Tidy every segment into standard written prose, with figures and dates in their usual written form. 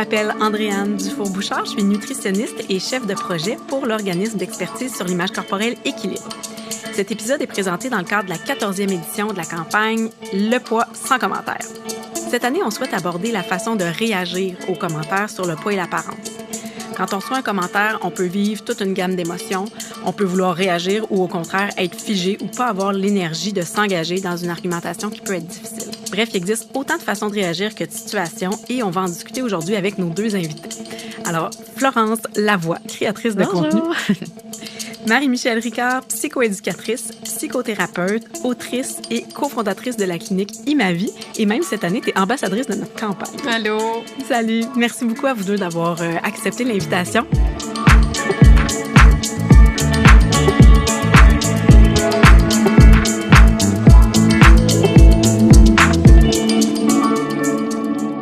m'appelle Andréane Dufour-Bouchard, je suis nutritionniste et chef de projet pour l'organisme d'expertise sur l'image corporelle Équilibre. Cet épisode est présenté dans le cadre de la 14e édition de la campagne Le poids sans commentaire. Cette année, on souhaite aborder la façon de réagir aux commentaires sur le poids et l'apparence. Quand on reçoit un commentaire, on peut vivre toute une gamme d'émotions. On peut vouloir réagir ou au contraire être figé ou pas avoir l'énergie de s'engager dans une argumentation qui peut être difficile. Bref, il existe autant de façons de réagir que de situations et on va en discuter aujourd'hui avec nos deux invités. Alors, Florence Lavoie, créatrice de contenu. Marie-Michèle Ricard, psychoéducatrice, psychothérapeute, autrice et cofondatrice de la clinique Imavie. Et même cette année, tu es ambassadrice de notre campagne. Allô! Salut! Merci beaucoup à vous deux d'avoir accepté l'invitation.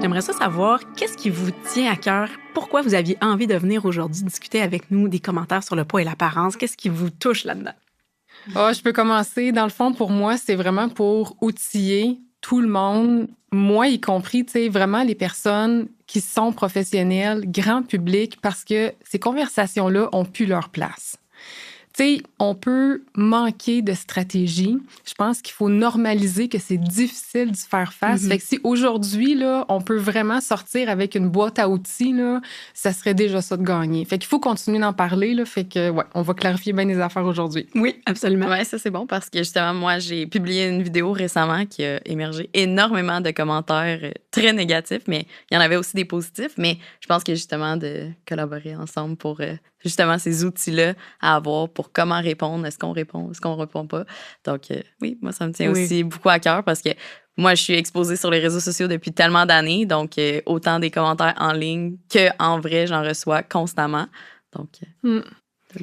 J'aimerais ça savoir, qu'est-ce qui vous tient à cœur? Pourquoi vous aviez envie de venir aujourd'hui discuter avec nous des commentaires sur le poids et l'apparence? Qu'est-ce qui vous touche là-dedans? Je peux commencer. Dans le fond, pour moi, c'est vraiment pour outiller tout le monde, moi y compris, tu sais, vraiment les personnes qui sont professionnelles, grand public, parce que ces conversations-là ont plus leur place. Tu sais, on peut manquer de stratégie. Je pense qu'il faut normaliser que c'est difficile d'y faire face. Fait que si aujourd'hui, là, on peut vraiment sortir avec une boîte à outils, là, ça serait déjà ça de gagner. Fait qu'il faut continuer d'en parler, là. Fait que, ouais, on va clarifier bien les affaires aujourd'hui. Oui, absolument. Ouais, ça, c'est bon parce que justement, moi, j'ai publié une vidéo récemment qui a émergé énormément de commentaires très négatifs, mais il y en avait aussi des positifs. Mais je pense que justement, de collaborer ensemble pour justement ces outils-là à avoir pour comment répondre, est-ce qu'on répond pas. Donc, oui, moi, ça me tient aussi beaucoup à cœur parce que moi, je suis exposée sur les réseaux sociaux depuis tellement d'années, donc autant des commentaires en ligne qu'en vrai, j'en reçois constamment. Donc, de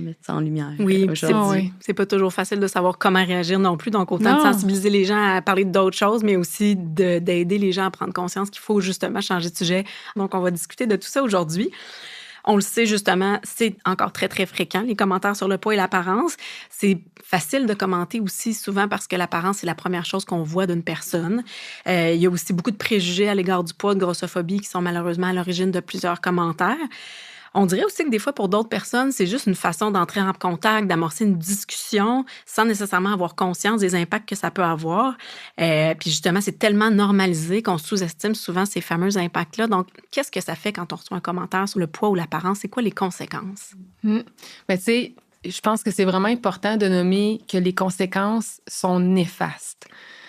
mettre ça en lumière aujourd'hui. C'est pas toujours facile de savoir comment réagir non plus, donc autant de sensibiliser les gens à parler d'autres choses, mais aussi d'aider les gens à prendre conscience qu'il faut justement changer de sujet. Donc, on va discuter de tout ça aujourd'hui. On le sait justement, c'est encore très, très fréquent, les commentaires sur le poids et l'apparence. C'est facile de commenter aussi souvent parce que l'apparence, c'est la première chose qu'on voit d'une personne. Il y a aussi beaucoup de préjugés à l'égard du poids, de grossophobie qui sont malheureusement à l'origine de plusieurs commentaires. On dirait aussi que des fois, pour d'autres personnes, c'est juste une façon d'entrer en contact, d'amorcer une discussion sans nécessairement avoir conscience des impacts que ça peut avoir. Puis justement, c'est tellement normalisé qu'on sous-estime souvent ces fameux impacts-là. Donc, qu'est-ce que ça fait quand on reçoit un commentaire sur le poids ou l'apparence? C'est quoi les conséquences? Ben, tu sais, je pense que c'est vraiment important de nommer que les conséquences sont néfastes.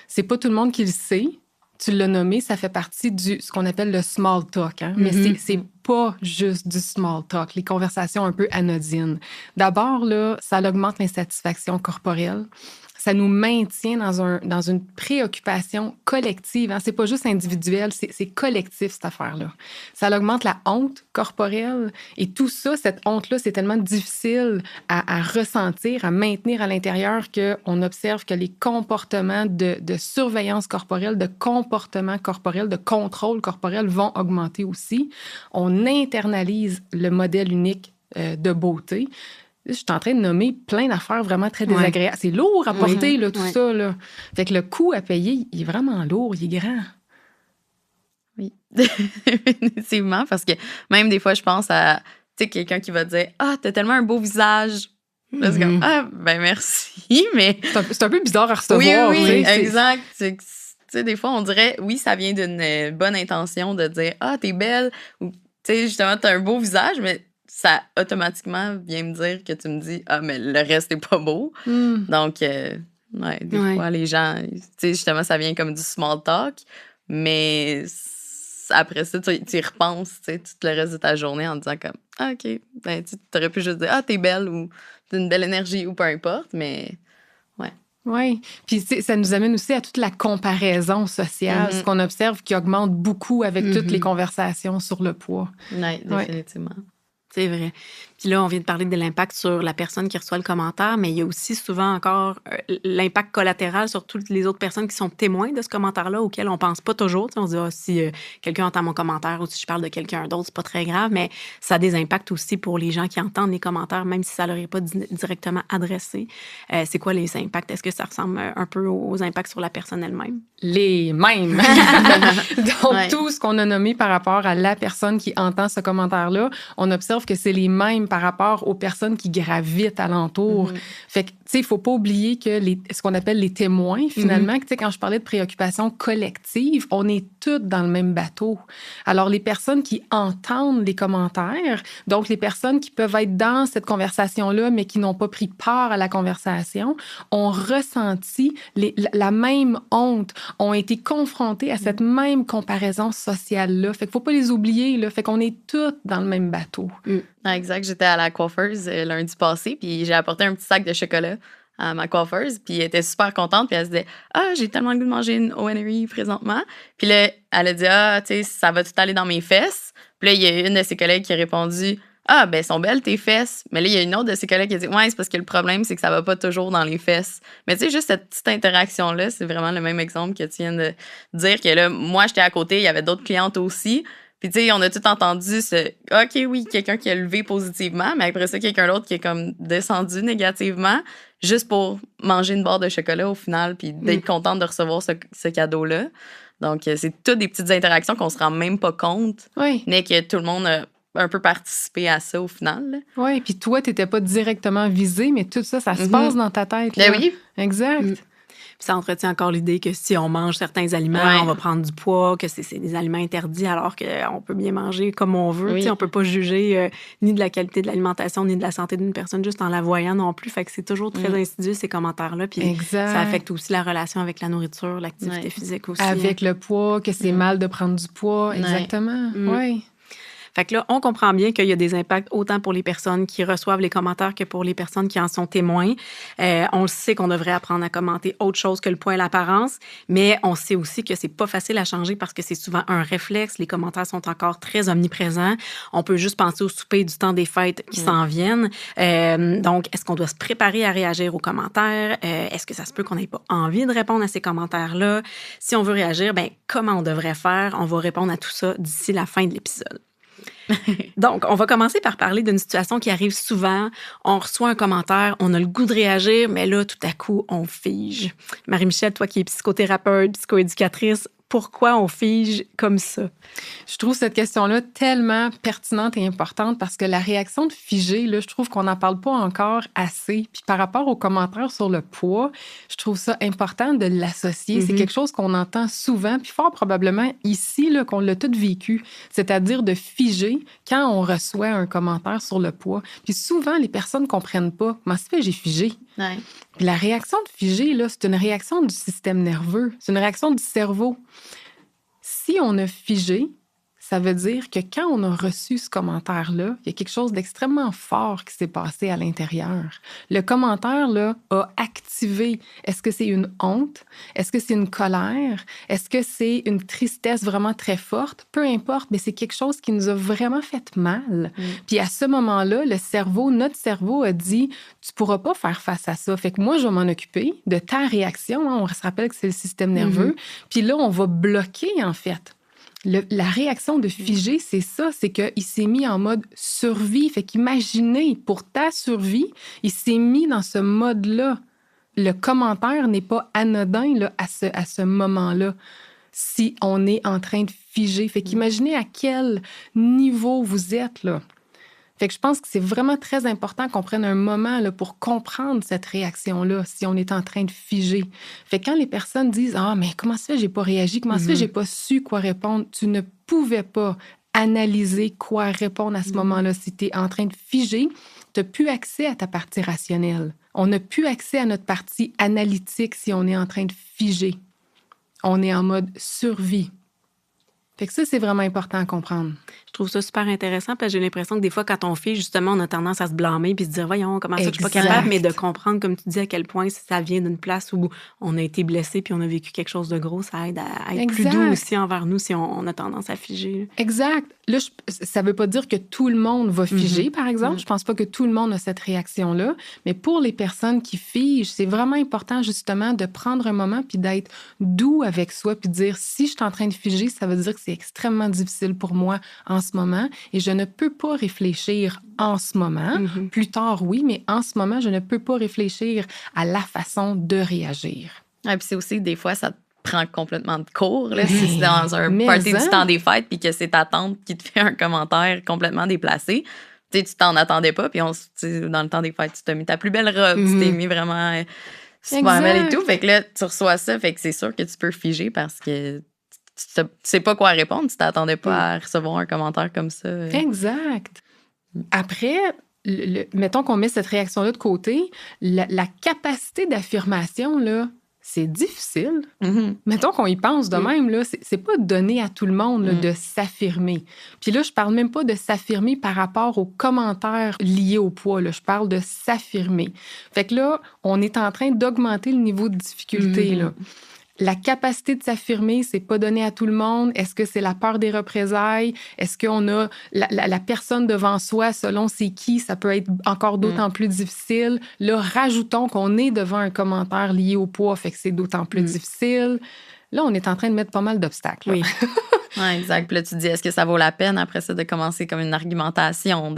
C'est pas tout le monde qui le sait. Tu l'as nommé, ça fait partie ce qu'on appelle le small talk. Hein? Mais c'est pas juste du small talk, les conversations un peu anodines. D'abord, là, ça augmente l'insatisfaction corporelle. Ça nous maintient dans une préoccupation collective. Hein? C'est pas juste individuel, c'est collectif, cette affaire-là. Ça augmente la honte corporelle. Et tout ça, cette honte-là, c'est tellement difficile à ressentir, à maintenir à l'intérieur qu'on observe que les comportements de surveillance corporelle, de comportement corporel, de contrôle corporel vont augmenter aussi. On internalise le modèle unique de beauté. Je suis en train de nommer plein d'affaires vraiment très désagréables. C'est lourd à porter, là, tout ça. Là. Fait que le coût à payer, il est vraiment lourd, il est grand. Oui, définitivement, parce que même des fois, je pense à quelqu'un qui va dire « Ah, t'as tellement un beau visage! » Là, c'est comme « Ah, ben merci, mais... » C'est un peu bizarre à recevoir. Oui, exact. Tu sais, des fois, on dirait, oui, ça vient d'une bonne intention de dire « Ah, t'es belle! » ou tu sais, justement, t'as un beau visage, mais ça automatiquement vient me dire que tu me dis « Ah, mais le reste est pas beau. » Donc, des fois, les gens, tu sais, justement, ça vient comme du small talk, mais après ça, tu y repenses, tu sais, tout le reste de ta journée en disant comme « Ah, OK, ben, tu aurais pu juste dire « Ah, t'es belle » ou « T'as une belle énergie » ou peu importe, mais ouais. Oui, puis ça nous amène aussi à toute la comparaison sociale, ce qu'on observe qui augmente beaucoup avec toutes les conversations sur le poids. Oui, définitivement. C'est vrai. Puis là, on vient de parler de l'impact sur la personne qui reçoit le commentaire, mais il y a aussi souvent encore l'impact collatéral sur toutes les autres personnes qui sont témoins de ce commentaire-là, auquel on pense pas toujours. Tu sais, on se dit, si quelqu'un entend mon commentaire ou si je parle de quelqu'un d'autre, c'est pas très grave, mais ça a des impacts aussi pour les gens qui entendent les commentaires, même si ça leur est pas directement adressé. C'est quoi les impacts? Est-ce que ça ressemble un peu aux impacts sur la personne elle-même? Les mêmes. Donc, tout ce qu'on a nommé par rapport à la personne qui entend ce commentaire-là, on observe que c'est les mêmes par rapport aux personnes qui gravitent alentour. Fait que, tu sais, il faut pas oublier que ce qu'on appelle les témoins, finalement, tu sais, quand je parlais de préoccupation collective, on est toutes dans le même bateau. Alors, les personnes qui entendent les commentaires, donc les personnes qui peuvent être dans cette conversation-là, mais qui n'ont pas pris part à la conversation, ont ressenti la même honte, ont été confrontés à cette même comparaison sociale-là. Fait qu'il faut pas les oublier, là. Fait qu'on est toutes dans le même bateau. Exact. J'étais à la coiffeuse lundi passé, puis j'ai apporté un petit sac de chocolat à ma coiffeuse, puis elle était super contente, puis elle se disait « Ah, j'ai tellement le goût de manger une O.N.R.I. présentement. » Puis là, elle a dit « Ah, tu sais, ça va tout aller dans mes fesses. » Puis là, il y a une de ses collègues qui a répondu « Ah, ben, sont belles tes fesses. » Mais là, il y a une autre de ses collègues qui a dit « Ouais, c'est parce que le problème, c'est que ça va pas toujours dans les fesses. » Mais tu sais, juste cette petite interaction-là, c'est vraiment le même exemple que tu viens de dire, que là, moi, j'étais à côté, il y avait d'autres clientes aussi. Puis, tu sais, on a tout entendu OK, oui, quelqu'un qui a levé positivement, mais après ça, quelqu'un d'autre qui est comme descendu négativement, juste pour manger une barre de chocolat au final, puis d'être contente de recevoir ce cadeau-là. Donc, c'est toutes des petites interactions qu'on se rend même pas compte, mais que tout le monde a un peu participé à ça au final. Oui, puis toi, tu n'étais pas directement visé, mais tout ça, ça se passe dans ta tête. Ben oui. Exact. Puis ça entretient encore l'idée que si on mange certains aliments, on va prendre du poids, que c'est des aliments interdits alors qu'on peut bien manger comme on veut. On peut pas juger ni de la qualité de l'alimentation, ni de la santé d'une personne juste en la voyant non plus. Fait que c'est toujours très insidieux, ces commentaires-là. Puis ça affecte aussi la relation avec la nourriture, l'activité physique aussi. Avec le poids, que c'est mal de prendre du poids. Exactement. Oui. Fait que là, on comprend bien qu'il y a des impacts autant pour les personnes qui reçoivent les commentaires que pour les personnes qui en sont témoins. On le sait qu'on devrait apprendre à commenter autre chose que le poids et l'apparence, mais on sait aussi que c'est pas facile à changer parce que c'est souvent un réflexe. Les commentaires sont encore très omniprésents. On peut juste penser au souper du temps des fêtes qui s'en viennent. Donc, est-ce qu'on doit se préparer à réagir aux commentaires? Est-ce que ça se peut qu'on n'ait pas envie de répondre à ces commentaires-là? Si on veut réagir, comment on devrait faire? On va répondre à tout ça d'ici la fin de l'épisode. Donc, on va commencer par parler d'une situation qui arrive souvent. On reçoit un commentaire, on a le goût de réagir, mais là, tout à coup, on fige. Marie-Michel, toi qui es psychothérapeute, psychoéducatrice, pourquoi on fige comme ça? Je trouve cette question-là tellement pertinente et importante parce que la réaction de figer, là, je trouve qu'on n'en parle pas encore assez. Puis par rapport aux commentaires sur le poids, je trouve ça important de l'associer. C'est quelque chose qu'on entend souvent, puis fort probablement ici, là, qu'on l'a tout vécu. C'est-à-dire de figer quand on reçoit un commentaire sur le poids. Puis souvent, les personnes ne comprennent pas. Comment ça fait j'ai figé? Ouais. Puis la réaction de figer, là, c'est une réaction du système nerveux. C'est une réaction du cerveau. Si on a figé, ça veut dire que quand on a reçu ce commentaire-là, il y a quelque chose d'extrêmement fort qui s'est passé à l'intérieur. Le commentaire, là, a activé. Est-ce que c'est une honte? Est-ce que c'est une colère? Est-ce que c'est une tristesse vraiment très forte? Peu importe, mais c'est quelque chose qui nous a vraiment fait mal. Puis à ce moment-là, notre cerveau a dit « Tu pourras pas faire face à ça. Fait que moi, je vais m'en occuper de ta réaction. » On se rappelle que c'est le système nerveux. Puis là, on va bloquer, en fait. La réaction de figer, c'est ça, c'est qu'il s'est mis en mode survie. Fait qu'imaginez, pour ta survie, il s'est mis dans ce mode-là. Le commentaire n'est pas anodin là, à ce moment-là, si on est en train de figer. Fait qu'imaginez à quel niveau vous êtes, là. Fait que je pense que c'est vraiment très important qu'on prenne un moment là, pour comprendre cette réaction-là, si on est en train de figer. Fait que quand les personnes disent « Ah, mais comment ça fait j'ai pas réagi? Comment ça fait j'ai pas su quoi répondre? » Tu ne pouvais pas analyser quoi répondre à ce moment-là. Si tu es en train de figer, tu n'as plus accès à ta partie rationnelle. On n'a plus accès à notre partie analytique si on est en train de figer. On est en mode survie. Fait que ça, c'est vraiment important à comprendre. Je trouve ça super intéressant parce que j'ai l'impression que des fois, quand on fait, justement, on a tendance à se blâmer puis se dire, voyons, comment ça, je suis pas capable, mais de comprendre, comme tu dis, à quel point ça vient d'une place où on a été blessé puis on a vécu quelque chose de gros, ça aide à être plus doux aussi envers nous si on a tendance à figer. Exact. Là, ça veut pas dire que tout le monde va figer, par exemple. Je pense pas que tout le monde a cette réaction-là, mais pour les personnes qui figent, c'est vraiment important, justement, de prendre un moment puis d'être doux avec soi puis de dire, si je suis en train de figer, ça veut dire que c'est extrêmement difficile pour moi en ce moment et je ne peux pas réfléchir en ce moment. Plus tard, oui, mais en ce moment, je ne peux pas réfléchir à la façon de réagir. Et puis c'est aussi, des fois, ça te prend complètement de court. Là, si c'est dans un party du temps des fêtes puis que c'est ta tante qui te fait un commentaire complètement déplacé, tu t'en attendais pas. Puis dans le temps des fêtes, tu t'as mis ta plus belle robe, tu t'es mis vraiment super belle et tout. Fait que là, tu reçois ça, fait que c'est sûr que tu peux figer parce que tu sais pas quoi répondre. Tu t'attendais pas à recevoir un commentaire comme ça. Exact. Après, mettons qu'on met cette réaction-là de côté, la capacité d'affirmation, là, c'est difficile. Mettons qu'on y pense de même, là, c'est pas donné à tout le monde là, de s'affirmer. Puis là, je parle même pas de s'affirmer par rapport aux commentaires liés au poids. Là. Je parle de s'affirmer. Fait que là, on est en train d'augmenter le niveau de difficulté. Là. La capacité de s'affirmer, c'est pas donné à tout le monde. Est-ce que c'est la peur des représailles? Est-ce qu'on a la personne devant soi, selon c'est qui? Ça peut être encore d'autant plus difficile. Là, rajoutons qu'on est devant un commentaire lié au poids, fait que c'est d'autant plus difficile. Là, on est en train de mettre pas mal d'obstacles. Oui. Ouais, exact. Puis là, tu te dis, est-ce que ça vaut la peine après ça de commencer comme une argumentation,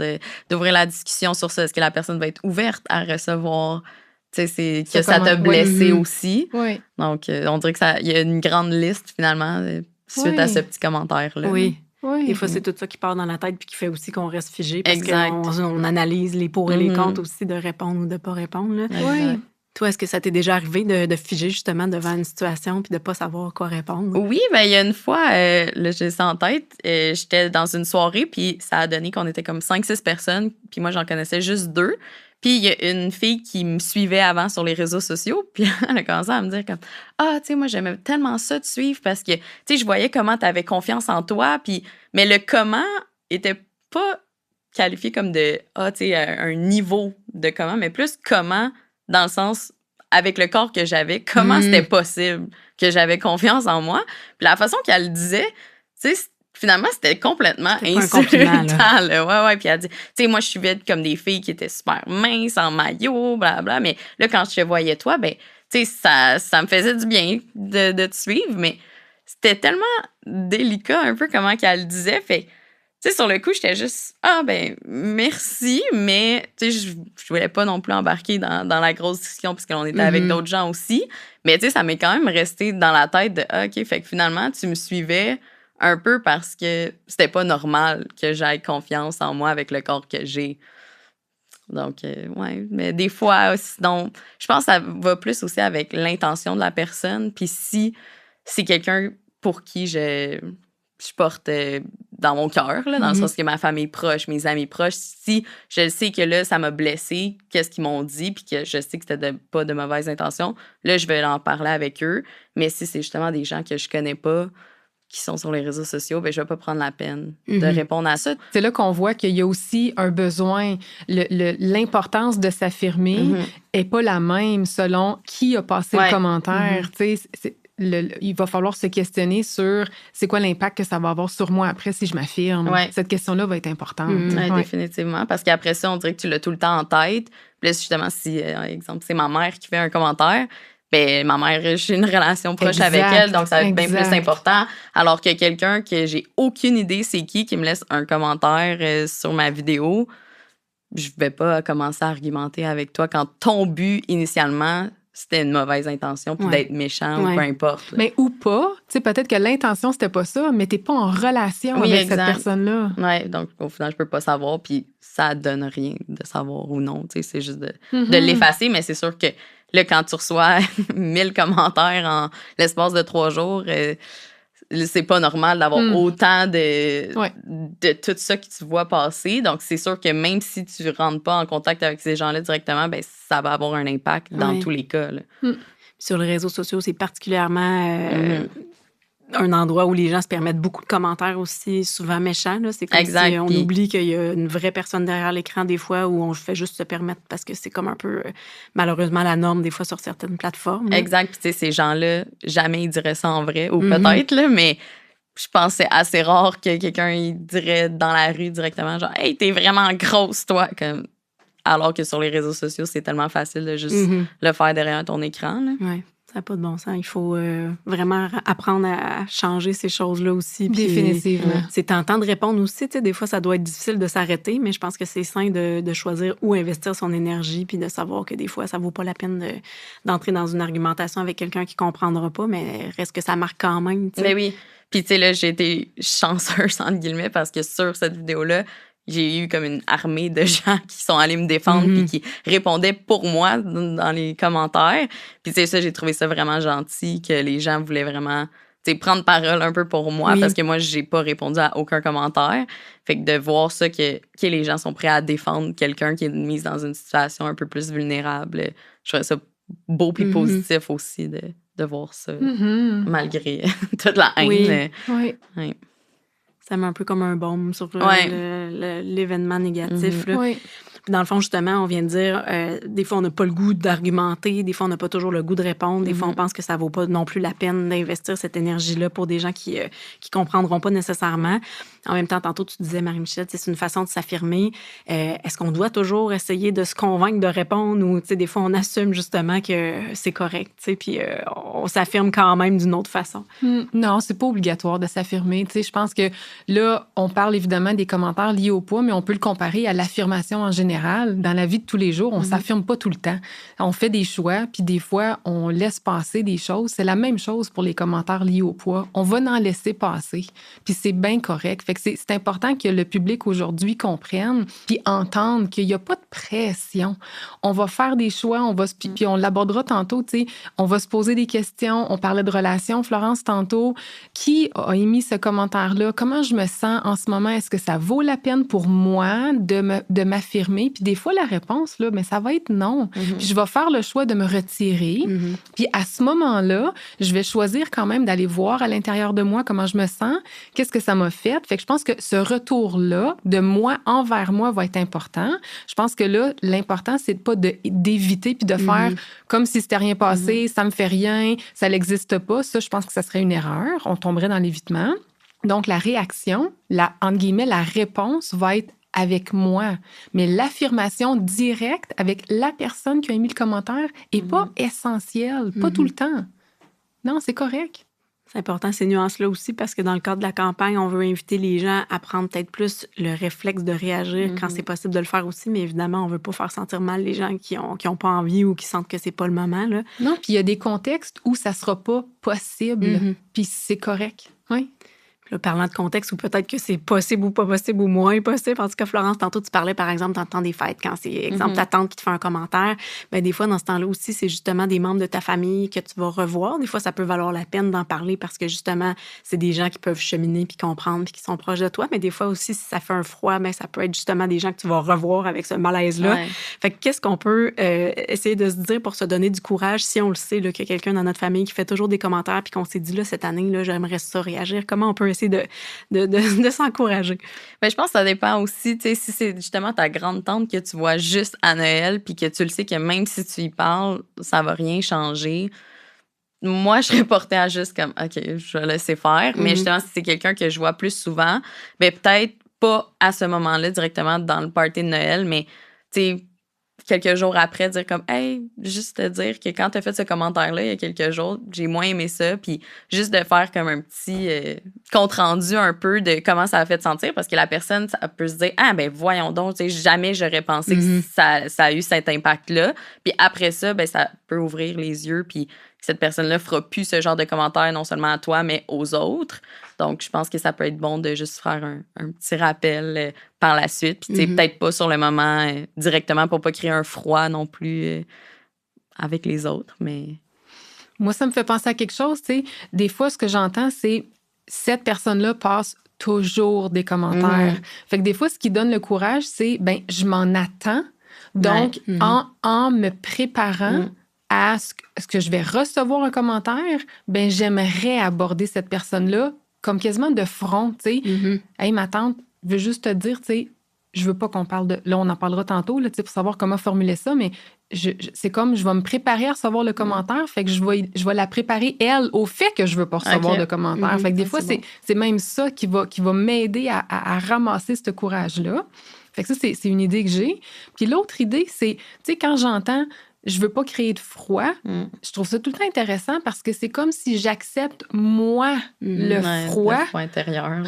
d'ouvrir la discussion sur ça? Est-ce que la personne va être ouverte à recevoir... c'est que ça t'a blessé aussi. Oui. Donc, on dirait qu'il y a une grande liste, finalement, suite à ce petit commentaire-là. Oui. Des fois, c'est tout ça qui part dans la tête puis qui fait aussi qu'on reste figé parce exact. qu'on analyse les pour et les contre aussi de répondre ou de pas répondre. Là. Oui. Toi, est-ce que ça t'est déjà arrivé de figer justement devant une situation puis de pas savoir quoi répondre? Oui, bien, il y a une fois, là, j'ai ça en tête, j'étais dans une soirée puis ça a donné qu'on était comme 5-6 personnes puis moi, j'en connaissais juste 2. Puis il y a une fille qui me suivait avant sur les réseaux sociaux, puis elle a commencé à me dire comme « Ah, tu sais, moi, j'aimais tellement ça te suivre parce que, tu sais, je voyais comment tu avais confiance en toi. » Puis mais le comment était pas qualifié comme de « Ah, tu sais, un niveau de comment », mais plus comment, dans le sens, avec le corps que j'avais, comment c'était possible que j'avais confiance en moi. Puis la façon qu'elle le disait, tu sais, finalement, c'était complètement insultant. Ouais. Puis elle dit, tu sais, moi, je suivais comme des filles qui étaient super minces, en maillot, blablabla. Mais là, quand je te voyais toi, ben, tu sais, ça me faisait du bien de te suivre. Mais c'était tellement délicat un peu comment qu'elle le disait. Fait tu sais, sur le coup, j'étais juste, ah, ben, merci. Mais, tu sais, je voulais pas non plus embarquer dans la grosse discussion parce qu'on était avec d'autres gens aussi. Mais, tu sais, ça m'est quand même resté dans la tête de, ah, OK, fait que finalement, tu me suivais un peu parce que c'était pas normal que j'aie confiance en moi avec le corps que j'ai. Donc, ouais. Mais des fois, sinon, je pense que ça va plus aussi avec l'intention de la personne. Puis si c'est quelqu'un pour qui je porte dans mon cœur, là, dans le sens que ma famille proche, mes amis proches, si je sais que là, ça m'a blessée, qu'est-ce qu'ils m'ont dit, puis que je sais que c'était pas de mauvaises intentions, là, je vais en parler avec eux. Mais si c'est justement des gens que je connais pas, qui sont sur les réseaux sociaux, ben je vais pas prendre la peine de répondre à ça. C'est là qu'on voit qu'il y a aussi un besoin. L'importance de s'affirmer est pas la même selon qui a passé le commentaire. Il va falloir se questionner sur c'est quoi l'impact que ça va avoir sur moi après si je m'affirme. Cette question-là va être importante. Définitivement, parce qu'après ça, on dirait que tu l'as tout le temps en tête. Puis là, justement, si, exemple, c'est ma mère qui fait un commentaire, ben ma mère, j'ai une relation proche avec elle, donc ça va être bien plus important. Alors que quelqu'un que j'ai aucune idée c'est qui me laisse un commentaire sur ma vidéo, je vais pas commencer à argumenter avec toi quand ton but, initialement, c'était une mauvaise intention, puis d'être méchant ou peu importe. Mais ou pas. Tu sais, peut-être que l'intention, c'était pas ça, mais t'es pas en relation avec cette personne-là. Oui, donc au final, je peux pas savoir, puis ça donne rien de savoir ou non. Tu sais, c'est juste de l'effacer, mais c'est sûr que là, quand tu reçois 1000 commentaires en l'espace de 3 jours, c'est pas normal d'avoir autant de tout ça que tu vois passer. Donc, c'est sûr que même si tu rentres pas en contact avec ces gens-là directement, ben ça va avoir un impact dans tous les cas. Là. Sur les réseaux sociaux, c'est particulièrement un endroit où les gens se permettent beaucoup de commentaires aussi, souvent méchants. Là. C'est comme Exact, si on puis- oublie qu'il y a une vraie personne derrière l'écran des fois où on fait juste se permettre parce que c'est comme un peu, malheureusement, la norme des fois sur certaines plateformes. Là. Exact. Puis, tu sais, ces gens-là, jamais ils diraient ça en vrai, ou Mhm. peut-être, là, mais je pense que c'est assez rare que quelqu'un il dirait dans la rue directement, genre, hey, t'es vraiment grosse, toi. Comme... Alors que sur les réseaux sociaux, c'est tellement facile de juste Mhm. le faire derrière ton écran. Là. Oui, ça n'a pas de bon sens. Il faut vraiment apprendre à changer ces choses-là aussi. Puis, Définitivement. c'est tentant de répondre aussi. Tu sais, des fois, ça doit être difficile de s'arrêter, mais je pense que c'est sain de choisir où investir son énergie puis de savoir que des fois, ça vaut pas la peine d'entrer dans une argumentation avec quelqu'un qui comprendra pas, mais reste que ça marque quand même. Tu sais. Mais oui. Puis, tu sais, là, j'ai été chanceuse, entre guillemets, parce que sur cette vidéo-là, j'ai eu comme une armée de gens qui sont allés me défendre puis qui répondaient pour moi dans les commentaires. Puis, tu sais, ça, j'ai trouvé ça vraiment gentil que les gens voulaient vraiment, tu sais, prendre parole un peu pour moi Oui. parce que moi, j'ai pas répondu à aucun commentaire. Fait que de voir ça, que les gens sont prêts à défendre quelqu'un qui est mis dans une situation un peu plus vulnérable, je trouvais ça beau puis positif aussi de voir ça, malgré toute la haine. Oui. Oui. Ouais. Ça met un peu comme un baume sur Ouais. l'événement négatif. Là. Oui. Puis dans le fond, justement, on vient de dire, des fois, on n'a pas le goût d'argumenter, des fois, on n'a pas toujours le goût de répondre, des fois, on pense que ça vaut pas non plus la peine d'investir cette énergie-là pour des gens qui comprendront pas nécessairement. En même temps, tantôt, tu disais, Marie-Michel, c'est une façon de s'affirmer. Est-ce qu'on doit toujours essayer de se convaincre de répondre ou, tu sais, des fois, on assume justement que c'est correct, tu sais, puis on s'affirme quand même d'une autre façon? Non, c'est pas obligatoire de s'affirmer. Tu sais, je pense que là, on parle évidemment des commentaires liés au poids, mais on peut le comparer à l'affirmation en général. Dans la vie de tous les jours, on s'affirme pas tout le temps. On fait des choix, puis des fois, on laisse passer des choses. C'est la même chose pour les commentaires liés au poids. On va en laisser passer, puis c'est bien correct. Fait que c'est important que le public aujourd'hui comprenne puis entende qu'il n'y a pas de pression. On va faire des choix, puis on l'abordera tantôt, tu sais, on va se poser des questions. On parlait de relations, Florence, tantôt. Qui a émis ce commentaire-là? Comment je me sens en ce moment? Est-ce que ça vaut la peine pour moi de m'affirmer? Puis des fois, la réponse, là, mais ça va être non. Puis je vais faire le choix de me retirer. Puis à ce moment-là, je vais choisir quand même d'aller voir à l'intérieur de moi comment je me sens, qu'est-ce que ça m'a fait. Fait que je pense que ce retour-là de moi envers moi va être important. Je pense que là, l'important, c'est pas d'éviter puis de faire comme si c'était rien passé, ça me fait rien, ça n'existe pas. Ça, je pense que ça serait une erreur. On tomberait dans l'évitement. Donc, la réaction, entre guillemets, la réponse va être avec moi. Mais l'affirmation directe avec la personne qui a émis le commentaire n'est pas essentielle, pas tout le temps. Non, c'est correct. C'est important ces nuances-là aussi parce que dans le cadre de la campagne, on veut inviter les gens à prendre peut-être plus le réflexe de réagir quand c'est possible de le faire aussi, mais évidemment, on veut pas faire sentir mal les gens qui ont pas envie ou qui sentent que c'est pas le moment. Là. Non, puis il y a des contextes où ça sera pas possible, puis c'est correct. Oui. Là, parlant de contexte où peut-être que c'est possible ou pas possible ou moins possible. En tout cas, Florence, tantôt, tu parlais, par exemple, dans le temps des fêtes, quand c'est, exemple, ta tante qui te fait un commentaire. Bien, des fois, dans ce temps-là aussi, c'est justement des membres de ta famille que tu vas revoir. Des fois, ça peut valoir la peine d'en parler parce que, justement, c'est des gens qui peuvent cheminer puis comprendre puis qui sont proches de toi. Mais des fois aussi, si ça fait un froid, bien, ça peut être justement des gens que tu vas revoir avec ce malaise-là. Ouais. Fait que qu'est-ce qu'on peut essayer de se dire pour se donner du courage si on le sait, là, qu'il y a quelqu'un dans notre famille qui fait toujours des commentaires puis qu'on s'est dit, là, cette année, là, j'aimerais ça réagir. Comment on peut essayer de s'encourager? Ben, je pense que ça dépend aussi, tu sais, si c'est justement ta grande tante que tu vois juste à Noël puis que tu le sais que même si tu y parles, ça va rien changer. Moi, je serais portée à juste comme, OK, je vais laisser faire. Mais justement, si c'est quelqu'un que je vois plus souvent, ben peut-être pas à ce moment-là directement dans le party de Noël, mais tu sais, quelques jours après, dire comme, hey, juste te dire que quand tu as fait ce commentaire-là il y a quelques jours, j'ai moins aimé ça. Puis juste de faire comme un petit compte-rendu un peu de comment ça a fait te sentir parce que la personne, ça peut se dire, ah, ben voyons donc, tu sais, jamais j'aurais pensé que ça a eu cet impact-là. Puis après ça, ben ça peut ouvrir les yeux. Puis cette personne-là fera plus ce genre de commentaires non seulement à toi, mais aux autres. Donc, je pense que ça peut être bon de juste faire un petit rappel par la suite. Puis, tu sais, peut-être pas sur le moment directement pour pas créer un froid non plus avec les autres, mais... Moi, ça me fait penser à quelque chose, tu sais. Des fois, ce que j'entends, c'est cette personne-là passe toujours des commentaires. Fait que des fois, ce qui donne le courage, c'est, ben je m'en attends. Donc, en me préparant à ce que je vais recevoir un commentaire, ben j'aimerais aborder cette personne-là comme quasiment de front, tu sais. Mm-hmm. Hey, ma tante, je veux juste te dire, tu sais, je veux pas qu'on parle de... Là, on en parlera tantôt, là, tu sais, pour savoir comment formuler ça, mais c'est comme, je vais me préparer à recevoir le commentaire, fait que je vais la préparer, elle, au fait que je veux pas recevoir de commentaire. Fait que des fois, c'est même ça qui va m'aider à ramasser ce courage-là. Fait que ça, c'est une idée que j'ai. Puis l'autre idée, c'est, tu sais, quand j'entends je veux pas créer de froid, je trouve ça tout le temps intéressant parce que c'est comme si j'accepte, moi, le froid intérieur.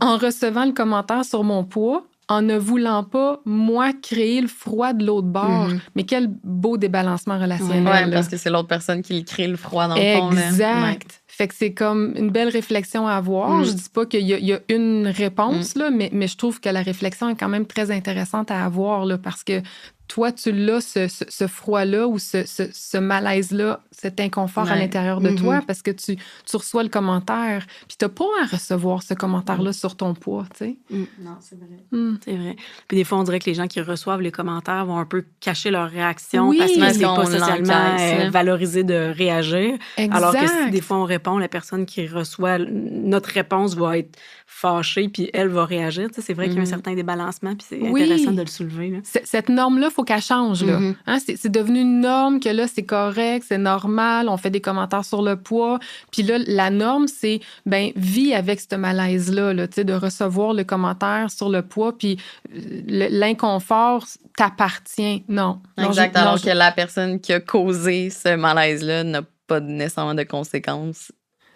en recevant le commentaire sur mon poids, en ne voulant pas, moi, créer le froid de l'autre bord. Mais quel beau débalancement relationnel. Oui, parce que c'est l'autre personne qui crée le froid dans le fond. Exact. Fait que c'est comme une belle réflexion à avoir. Je dis pas qu'il y a une réponse, là, mais je trouve que la réflexion est quand même très intéressante à avoir là, parce que toi, tu l'as, ce froid-là ou ce malaise-là, cet inconfort à l'intérieur de toi parce que tu reçois le commentaire. Puis tu n'as pas à recevoir ce commentaire-là sur ton poids, tu sais. Non, c'est vrai. C'est vrai. Puis des fois, on dirait que les gens qui reçoivent les commentaires vont un peu cacher leur réaction parce que c'est pas socialement valorisé de réagir. Exact. Alors que si des fois, on répond, la personne qui reçoit notre réponse va être fâchée puis elle va réagir. Tu sais, c'est vrai qu'il y a un certain débalancement puis c'est intéressant de le soulever. Là. Cette norme-là, il faut qu'elle change. Là. Hein, c'est devenu une norme que là, c'est correct, c'est normal, on fait des commentaires sur le poids. Puis là, la norme, c'est, vis avec ce malaise-là, là, de recevoir le commentaire sur le poids, puis l'inconfort t'appartient. Non. Exact, alors que la personne qui a causé ce malaise-là n'a pas nécessairement de conséquences.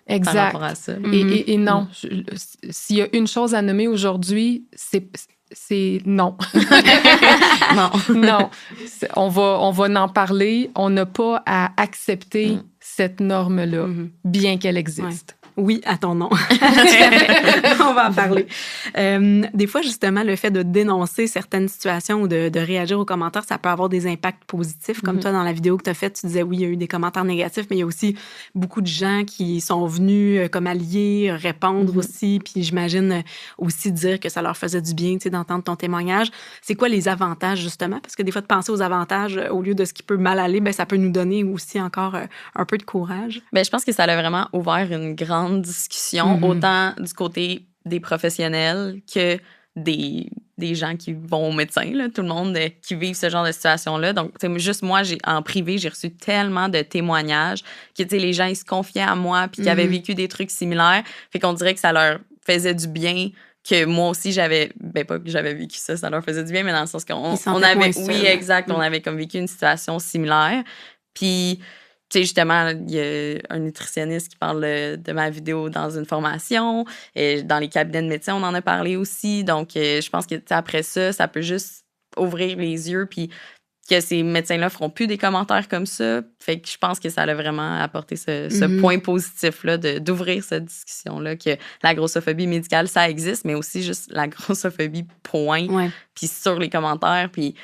Exact. Par rapport à ça. Et non, s'il y a une chose à nommer aujourd'hui, c'est non. Non. On va en parler. On n'a pas à accepter cette norme-là, bien qu'elle existe. Oui, à ton nom. On va en parler. Des fois, justement, le fait de dénoncer certaines situations ou de réagir aux commentaires, ça peut avoir des impacts positifs. Comme toi, dans la vidéo que tu as faite, tu disais, oui, il y a eu des commentaires négatifs, mais il y a aussi beaucoup de gens qui sont venus comme alliés, répondre aussi, puis j'imagine aussi dire que ça leur faisait du bien, tu sais, d'entendre ton témoignage. C'est quoi les avantages, justement? Parce que des fois, de penser aux avantages au lieu de ce qui peut mal aller, ça peut nous donner aussi encore un peu de courage. Je pense que ça a vraiment ouvert une grande discussion, autant du côté des professionnels que des gens qui vont au médecin, là, tout le monde qui vivent ce genre de situation-là. Donc, juste moi, en privé, j'ai reçu tellement de témoignages que les gens, ils se confiaient à moi puis qui avaient vécu des trucs similaires. Fait qu'on dirait que ça leur faisait du bien que moi aussi, j'avais... pas que j'avais vécu ça leur faisait du bien, mais dans le sens qu'on avait... Oui, exact. On avait comme vécu une situation similaire. Puis... Tu sais, justement, il y a un nutritionniste qui parle de ma vidéo dans une formation. Et dans les cabinets de médecins, on en a parlé aussi. Donc, je pense que après ça, ça peut juste ouvrir les yeux puis que ces médecins-là feront plus des commentaires comme ça. Fait que je pense que ça a vraiment apporté ce point positif-là d'ouvrir cette discussion-là, que la grossophobie médicale, ça existe, mais aussi juste la grossophobie, point. Puis sur les commentaires, puis...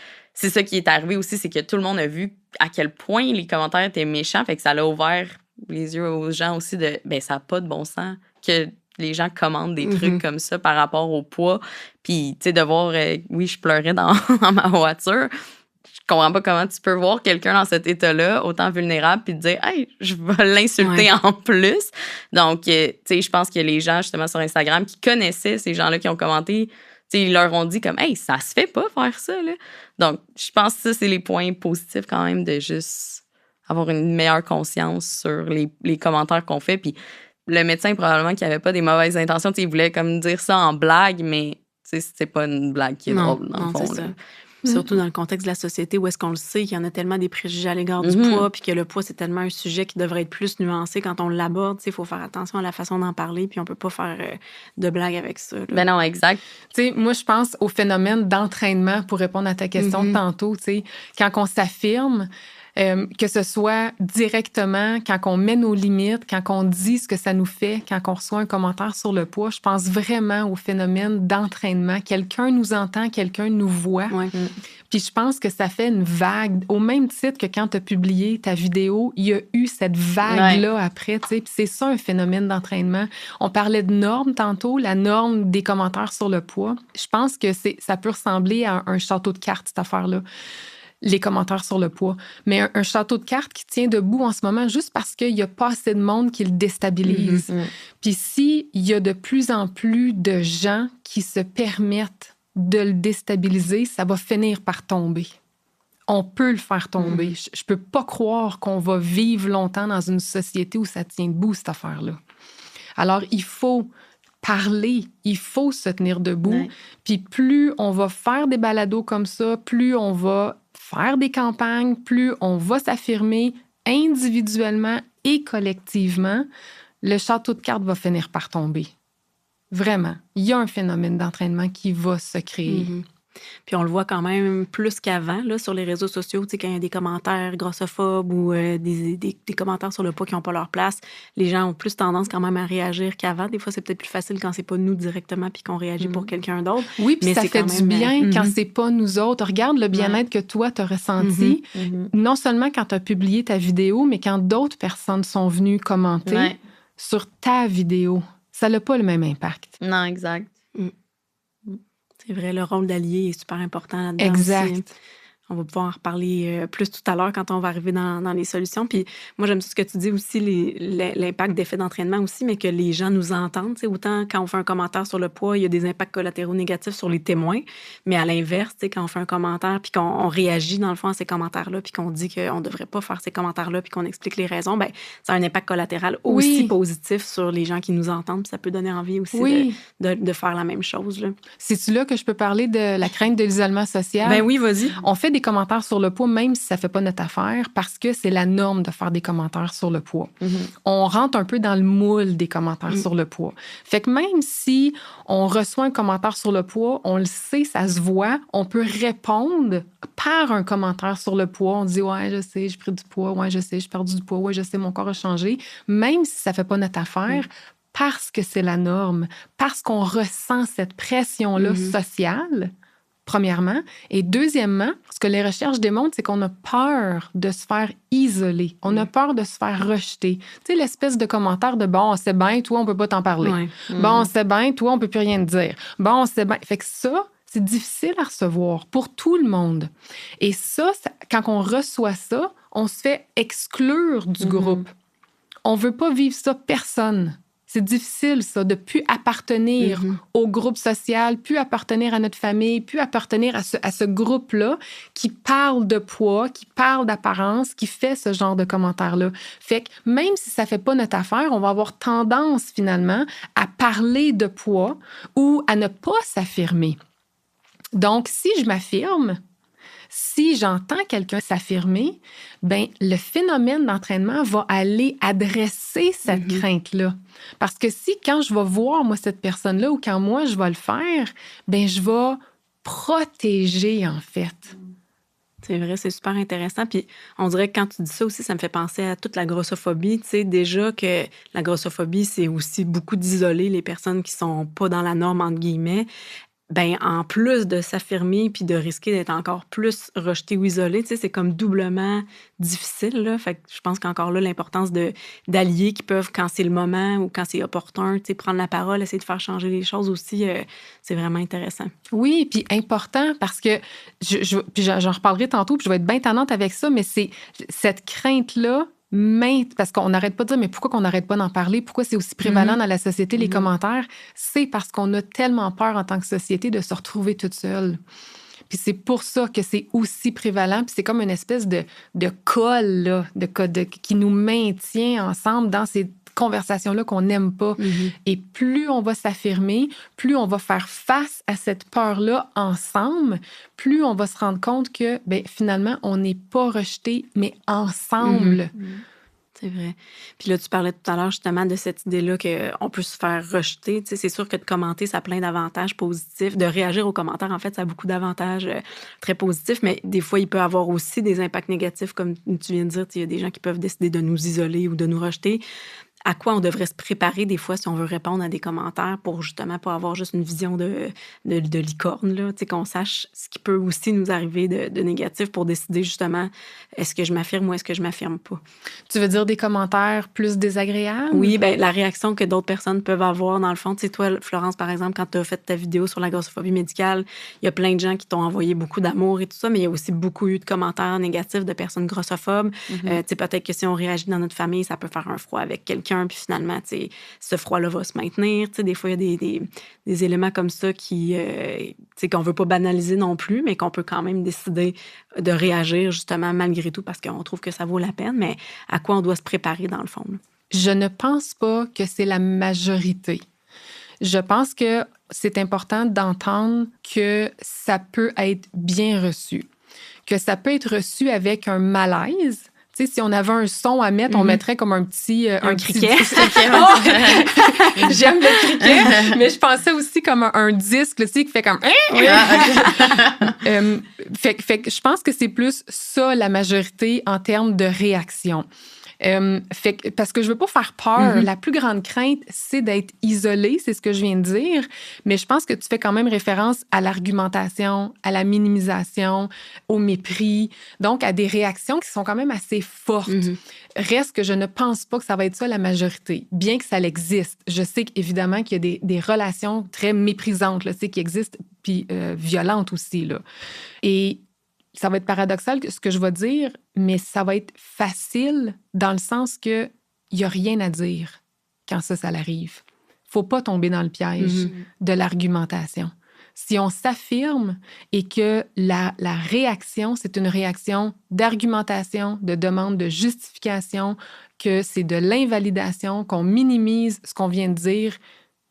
C'est ça qui est arrivé aussi, c'est que tout le monde a vu à quel point les commentaires étaient méchants, fait que ça l'a ouvert les yeux aux gens aussi de ça n'a pas de bon sens que les gens commandent des trucs comme ça par rapport au poids. Puis, tu sais, de voir, oui, je pleurais dans ma voiture. Je comprends pas comment tu peux voir quelqu'un dans cet état-là, autant vulnérable, puis te dire, hey, je vais l'insulter en plus. Donc, tu sais, je pense que les gens, justement, sur Instagram, qui connaissaient ces gens-là qui ont commenté, t'sais, ils leur ont dit comme « Hey, ça se fait pas faire ça, là. » Donc, je pense que ça, c'est les points positifs quand même de juste avoir une meilleure conscience sur les commentaires qu'on fait. Puis le médecin, probablement, qui avait pas des mauvaises intentions, il voulait comme dire ça en blague, mais c'est pas une blague qui est drôle, dans le fond. Là. Surtout dans le contexte de la société où est-ce qu'on le sait qu'il y en a tellement des préjugés à l'égard du poids, puis que le poids, c'est tellement un sujet qui devrait être plus nuancé quand on l'aborde. Il faut faire attention à la façon d'en parler, puis on peut pas faire de blagues avec ça. Là. Ben non, exact. T'sais, moi, je pense au phénomène d'entraînement, pour répondre à ta question de tantôt. Quand on s'affirme, que ce soit directement, quand on met nos limites, quand on dit ce que ça nous fait, quand on reçoit un commentaire sur le poids, je pense vraiment au phénomène d'entraînement. Quelqu'un nous entend, quelqu'un nous voit. Puis je pense que ça fait une vague, au même titre que quand tu as publié ta vidéo, il y a eu cette vague-là après. Puis c'est ça un phénomène d'entraînement. On parlait de normes tantôt, la norme des commentaires sur le poids. Je pense que ça peut ressembler à un château de cartes, cette affaire-là. les commentaires sur le poids. Mais un château de cartes qui tient debout en ce moment juste parce qu'il n'y a pas assez de monde qui le déstabilise. Puis s'il y a de plus en plus de gens qui se permettent de le déstabiliser, ça va finir par tomber. On peut le faire tomber. Je peux pas croire qu'on va vivre longtemps dans une société où ça tient debout, cette affaire-là. Alors, il faut parler, il faut se tenir debout. Ouais. Puis plus on va faire des balados comme ça, plus on va faire des campagnes, plus on va s'affirmer individuellement et collectivement, le château de cartes va finir par tomber. Vraiment. Il y a un phénomène d'entraînement qui va se créer. Puis on le voit quand même plus qu'avant là, sur les réseaux sociaux, tu sais, quand il y a des commentaires grossophobes ou des commentaires sur le poids qui n'ont pas leur place, les gens ont plus tendance quand même à réagir qu'avant. Des fois, c'est peut-être plus facile quand c'est pas nous directement puis qu'on réagit pour quelqu'un d'autre. Oui, puis ça fait du bien quand c'est pas nous autres. Regarde le bien-être que toi, tu as ressenti, non seulement quand tu as publié ta vidéo, mais quand d'autres personnes sont venues commenter sur ta vidéo. Ça n'a pas le même impact. Non, exact. C'est vrai, le rôle d'allié est super important là-dedans. Exact. Aussi. On va pouvoir en reparler plus tout à l'heure quand on va arriver dans les solutions. Puis moi, j'aime ce que tu dis aussi, l'impact d'effet d'entraînement aussi, mais que les gens nous entendent. Tu sais, autant quand on fait un commentaire sur le poids, il y a des impacts collatéraux négatifs sur les témoins, mais à l'inverse, tu sais, quand on fait un commentaire puis qu'on réagit dans le fond à ces commentaires-là puis qu'on dit qu'on ne devrait pas faire ces commentaires-là puis qu'on explique les raisons, bien, ça a un impact collatéral aussi positif sur les gens qui nous entendent. Puis ça peut donner envie aussi de faire la même chose. Là. C'est-tu là que je peux parler de la crainte de l'isolement social? Ben oui, vas-y. On fait des commentaires sur le poids, même si ça ne fait pas notre affaire, parce que c'est la norme de faire des commentaires sur le poids. On rentre un peu dans le moule des commentaires sur le poids. Fait que même si on reçoit un commentaire sur le poids, on le sait, ça se voit, on peut répondre par un commentaire sur le poids. On dit « Ouais, je sais, j'ai pris du poids. Ouais, je sais, j'ai perdu du poids. Ouais, je sais, mon corps a changé. » Même si ça ne fait pas notre affaire, parce que c'est la norme, parce qu'on ressent cette pression-là sociale, premièrement. Et deuxièmement, ce que les recherches démontrent, c'est qu'on a peur de se faire isoler. On a peur de se faire rejeter. Tu sais, l'espèce de commentaire de « Bon, c'est bien, toi, on peut pas t'en parler. Bon, c'est bien, toi, on peut plus rien te dire. Bon, c'est bien. » Fait que ça, c'est difficile à recevoir pour tout le monde. Et ça, quand on reçoit ça, on se fait exclure du groupe. On veut pas vivre ça, personne. C'est difficile, ça, de plus appartenir au groupe social, plus appartenir à notre famille, plus appartenir à ce groupe-là qui parle de poids, qui parle d'apparence, qui fait ce genre de commentaires-là. Fait que même si ça fait pas notre affaire, on va avoir tendance, finalement, à parler de poids ou à ne pas s'affirmer. Donc, si je m'affirme, si j'entends quelqu'un s'affirmer, ben le phénomène d'entraînement va aller adresser cette crainte-là. Parce que si, quand je vais voir, moi, cette personne-là, ou quand moi, je vais le faire, ben je vais protéger, en fait. C'est vrai, c'est super intéressant. Puis on dirait que quand tu dis ça aussi, ça me fait penser à toute la grossophobie. Tu sais, déjà que la grossophobie, c'est aussi beaucoup d'isoler les personnes qui sont pas dans la norme, entre guillemets. Ben en plus de s'affirmer puis de risquer d'être encore plus rejeté ou isolé, tu sais, c'est comme doublement difficile, là. Fait que je pense qu'encore là, l'importance d'alliés qui peuvent, quand c'est le moment ou quand c'est opportun, tu sais, prendre la parole, essayer de faire changer les choses aussi, c'est vraiment intéressant. Oui, puis important parce que, puis j'en reparlerai tantôt, puis je vais être bien tannante avec ça, mais c'est cette crainte-là, parce qu'on n'arrête pas de dire, mais pourquoi qu'on n'arrête pas d'en parler? Pourquoi c'est aussi prévalent dans la société, les commentaires? C'est parce qu'on a tellement peur en tant que société de se retrouver toute seule. Puis c'est pour ça que c'est aussi prévalent. Puis c'est comme une espèce de colle, là, qui nous maintient ensemble dans ces conversations-là qu'on n'aime pas. Et plus on va s'affirmer, plus on va faire face à cette peur-là ensemble, plus on va se rendre compte que ben, finalement, on n'est pas rejeté, mais ensemble. C'est vrai. Puis là, tu parlais tout à l'heure justement de cette idée-là qu'on peut se faire rejeter. Tu sais, c'est sûr que de commenter, ça a plein d'avantages positifs. De réagir aux commentaires, en fait, ça a beaucoup d'avantages très positifs, mais des fois, il peut avoir aussi des impacts négatifs, comme tu viens de dire. Il y a des gens qui peuvent décider de nous isoler ou de nous rejeter. à quoi on devrait se préparer des fois si on veut répondre à des commentaires pour justement pas avoir juste une vision de licorne, là, tu sais, qu'on sache ce qui peut aussi nous arriver de négatif pour décider justement est-ce que je m'affirme ou est-ce que je m'affirme pas. Tu veux dire des commentaires plus désagréables? Oui, bien, la réaction que d'autres personnes peuvent avoir, dans le fond, tu sais, toi, Florence, par exemple, quand tu as fait ta vidéo sur la grossophobie médicale, il y a plein de gens qui t'ont envoyé beaucoup d'amour et tout ça, mais il y a aussi beaucoup eu de commentaires négatifs de personnes grossophobes. Tu sais, peut-être que si on réagit dans notre famille, ça peut faire un froid avec quelqu'un, puis finalement, tu sais, ce froid-là va se maintenir. Tu sais, des fois, il y a des éléments comme ça qui, tu sais, qu'on veut pas banaliser non plus, mais qu'on peut quand même décider de réagir justement malgré tout parce qu'on trouve que ça vaut la peine, mais à quoi on doit se préparer dans le fond, là. Je ne pense pas que c'est la majorité. Je pense que c'est important d'entendre que ça peut être bien reçu, que ça peut être reçu avec un malaise. Tu sais, si on avait un son à mettre, on mettrait comme un petit... un criquet. J'aime le criquet, mais je pensais aussi comme un disque, là, tu sais, qui fait comme... fait que je pense que c'est plus ça, la majorité, en termes de réaction. Parce que je veux pas faire peur. La plus grande crainte, c'est d'être isolé, c'est ce que je viens de dire. Mais je pense que tu fais quand même référence à l'argumentation, à la minimisation, au mépris, donc à des réactions qui sont quand même assez fortes. Reste que je ne pense pas que ça va être ça la majorité, bien que ça existe. Je sais qu'évidemment qu'il y a des relations très méprisantes, là, qui existent, puis violentes aussi, là. Et ça va être paradoxal ce que je vais dire, mais ça va être facile dans le sens que il y a rien à dire quand ça arrive. Faut pas tomber dans le piège de l'argumentation. Si on s'affirme et que la réaction, c'est une réaction d'argumentation, de demande de justification, que c'est de l'invalidation, qu'on minimise ce qu'on vient de dire,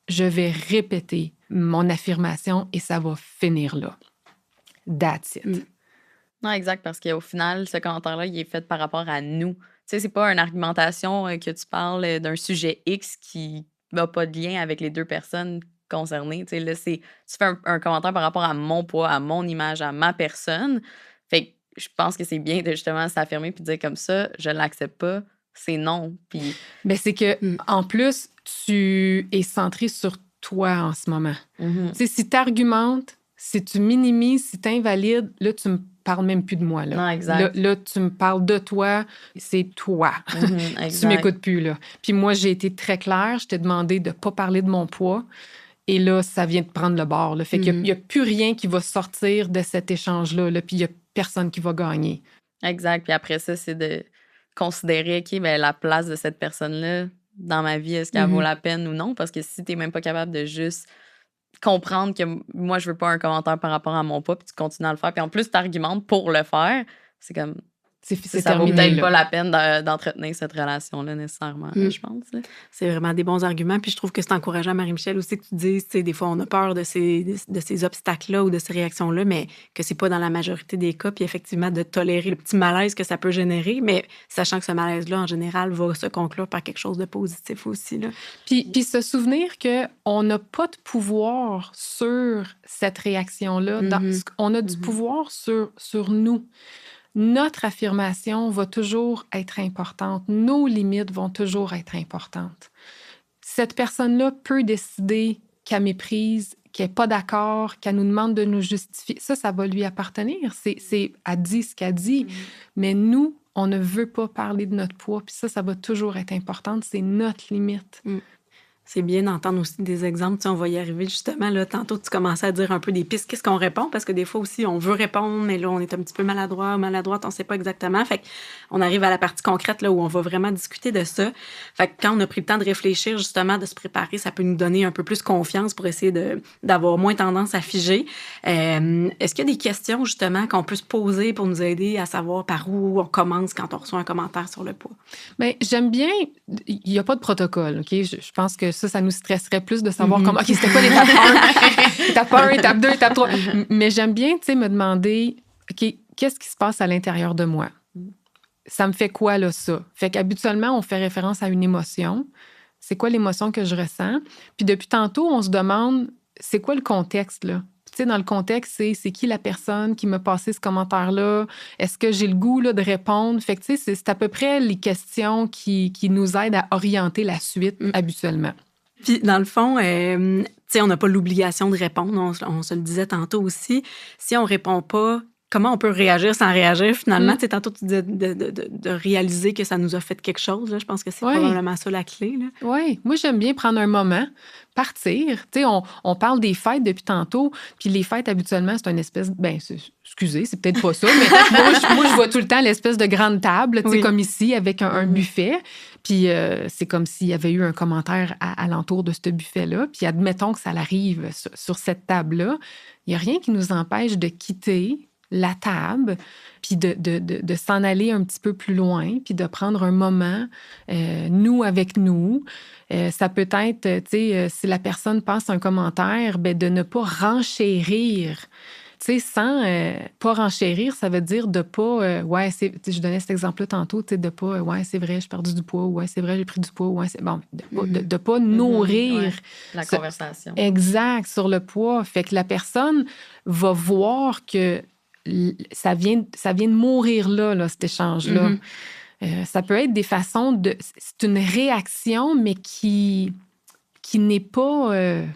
je vais répéter mon affirmation et ça va finir là. That's it. Non, exact, parce qu'au final, ce commentaire-là, il est fait par rapport à nous. Tu sais, c'est pas une argumentation que tu parles d'un sujet X qui n'a pas de lien avec les deux personnes concernées. Tu sais, là, tu fais un commentaire par rapport à mon poids, à mon image, à ma personne. Fait que je pense que c'est bien de justement s'affirmer puis de dire comme ça, je l'accepte pas, c'est non. Puis... Ben, c'est que, en plus, tu es centré sur toi en ce moment. Tu sais, si tu argumentes, si tu minimises, si tu invalides, là, tu me parles même plus de moi. Là. Non, exact. Là, tu me parles de toi, c'est toi. Tu m'écoutes plus, là. Puis moi, j'ai été très claire, je t'ai demandé de pas parler de mon poids. Et là, ça vient de prendre le bord. Là. Fait qu'il n'y a plus rien qui va sortir de cet échange-là. Là, puis il n'y a personne qui va gagner. Exact. Puis après ça, c'est de considérer, OK, ben, la place de cette personne-là dans ma vie, est-ce qu'elle vaut la peine ou non? Parce que si tu n'es même pas capable de juste comprendre que moi, je veux pas un commentaire par rapport à mon poids, puis tu continues à le faire, puis en plus, tu argumentes pour le faire, c'est comme... ça vaut peut-être pas la peine d'entretenir cette relation-là nécessairement, je pense. Là. C'est vraiment des bons arguments. Puis je trouve que c'est encourageant, Marie-Michel, aussi que tu dises, tu sais, des fois, on a peur de ces obstacles-là ou de ces réactions-là, mais que c'est pas dans la majorité des cas. Puis effectivement, de tolérer le petit malaise que ça peut générer, mais sachant que ce malaise-là, en général, va se conclure par quelque chose de positif aussi. Là. Puis se souvenir qu'on n'a pas de pouvoir sur cette réaction-là. On a du pouvoir sur nous. Notre affirmation va toujours être importante. Nos limites vont toujours être importantes. Cette personne-là peut décider qu'elle méprise, qu'elle n'est pas d'accord, qu'elle nous demande de nous justifier. Ça va lui appartenir. Elle dit ce qu'elle dit. Mais nous, on ne veut pas parler de notre poids. Puis ça va toujours être important. C'est notre limite. C'est bien d'entendre aussi des exemples. Tu sais, on va y arriver justement. Là, tantôt, tu commençais à dire un peu des pistes. Qu'est-ce qu'on répond? Parce que des fois aussi, on veut répondre, mais là, on est un petit peu maladroite, on ne sait pas exactement. Fait qu'on arrive à la partie concrète là, où on va vraiment discuter de ça. Fait que quand on a pris le temps de réfléchir, justement, de se préparer, ça peut nous donner un peu plus confiance pour essayer d'avoir moins tendance à figer. Est-ce qu'il y a des questions, justement, qu'on peut se poser pour nous aider à savoir par où on commence quand on reçoit un commentaire sur le poids? Bien, j'aime bien... Il n'y a pas de protocole, OK? Je pense que ça nous stresserait plus de savoir comment... OK, c'était quoi l'étape 1? Étape 1, étape 2, étape 3. Mais j'aime bien, tu sais, me demander, OK, qu'est-ce qui se passe à l'intérieur de moi? Ça me fait quoi, là, ça? Fait qu'habituellement, on fait référence à une émotion. C'est quoi l'émotion que je ressens? Puis depuis tantôt, on se demande, c'est quoi le contexte, là? Tu sais, dans le contexte, c'est qui la personne qui m'a passé ce commentaire-là? Est-ce que j'ai le goût là, de répondre? Fait que, tu sais, c'est à peu près les questions qui nous aident à orienter la suite habituellement. Puis, dans le fond, tu sais, on n'a pas l'obligation de répondre. On se le disait tantôt aussi. Si on répond pas, comment on peut réagir sans réagir, finalement? Tu sais, tantôt, tu disais de réaliser que ça nous a fait quelque chose. Là. Je pense que c'est probablement ça la clé. Oui. Moi, j'aime bien prendre un moment, partir. Tu sais, on parle des fêtes depuis tantôt. Puis les fêtes, habituellement, c'est une espèce... excusez, c'est peut-être pas ça, mais moi, je vois tout le temps l'espèce de grande table, tu sais, comme ici, avec un buffet. Puis c'est comme s'il y avait eu un commentaire alentour de ce buffet-là. Puis admettons que ça arrive sur cette table-là. Il n'y a rien qui nous empêche de quitter la table, puis de s'en aller un petit peu plus loin, puis de prendre un moment, nous avec nous. Ça peut être, tu sais, si la personne passe un commentaire, ben de ne pas renchérir. Tu sais, sans pas renchérir, ça veut dire de pas... je donnais cet exemple-là tantôt, tu sais, de pas... c'est vrai, j'ai perdu du poids. C'est vrai, j'ai pris du poids. Bon, de pas nourrir... La conversation. Exact, sur le poids. Fait que la personne va voir que ça vient de mourir là, cet échange-là. Ça peut être des façons de... C'est une réaction, mais qui n'est pas... elle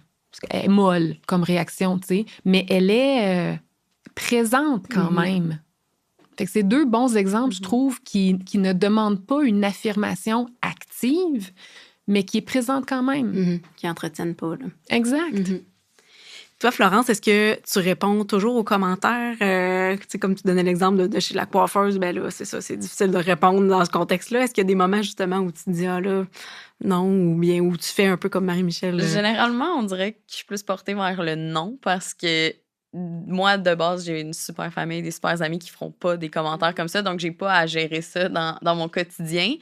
est molle comme réaction, tu sais, mais elle est présente quand même. Fait que c'est deux bons exemples, je trouve, qui ne demandent pas une affirmation active, mais qui est présente quand même. Qui n'entretiennent pas, là. Exact. Toi, Florence, est-ce que tu réponds toujours aux commentaires? Tu sais, comme tu donnais l'exemple de chez la coiffeuse, ben là, c'est ça, c'est difficile de répondre dans ce contexte-là. Est-ce qu'il y a des moments, justement, où tu te dis, ah là, non, ou bien où tu fais un peu comme Marie-Michel? Généralement, on dirait que je suis plus portée vers le non parce que moi, de base, j'ai une super famille, des super amis qui feront pas des commentaires comme ça, donc j'ai pas à gérer ça dans mon quotidien.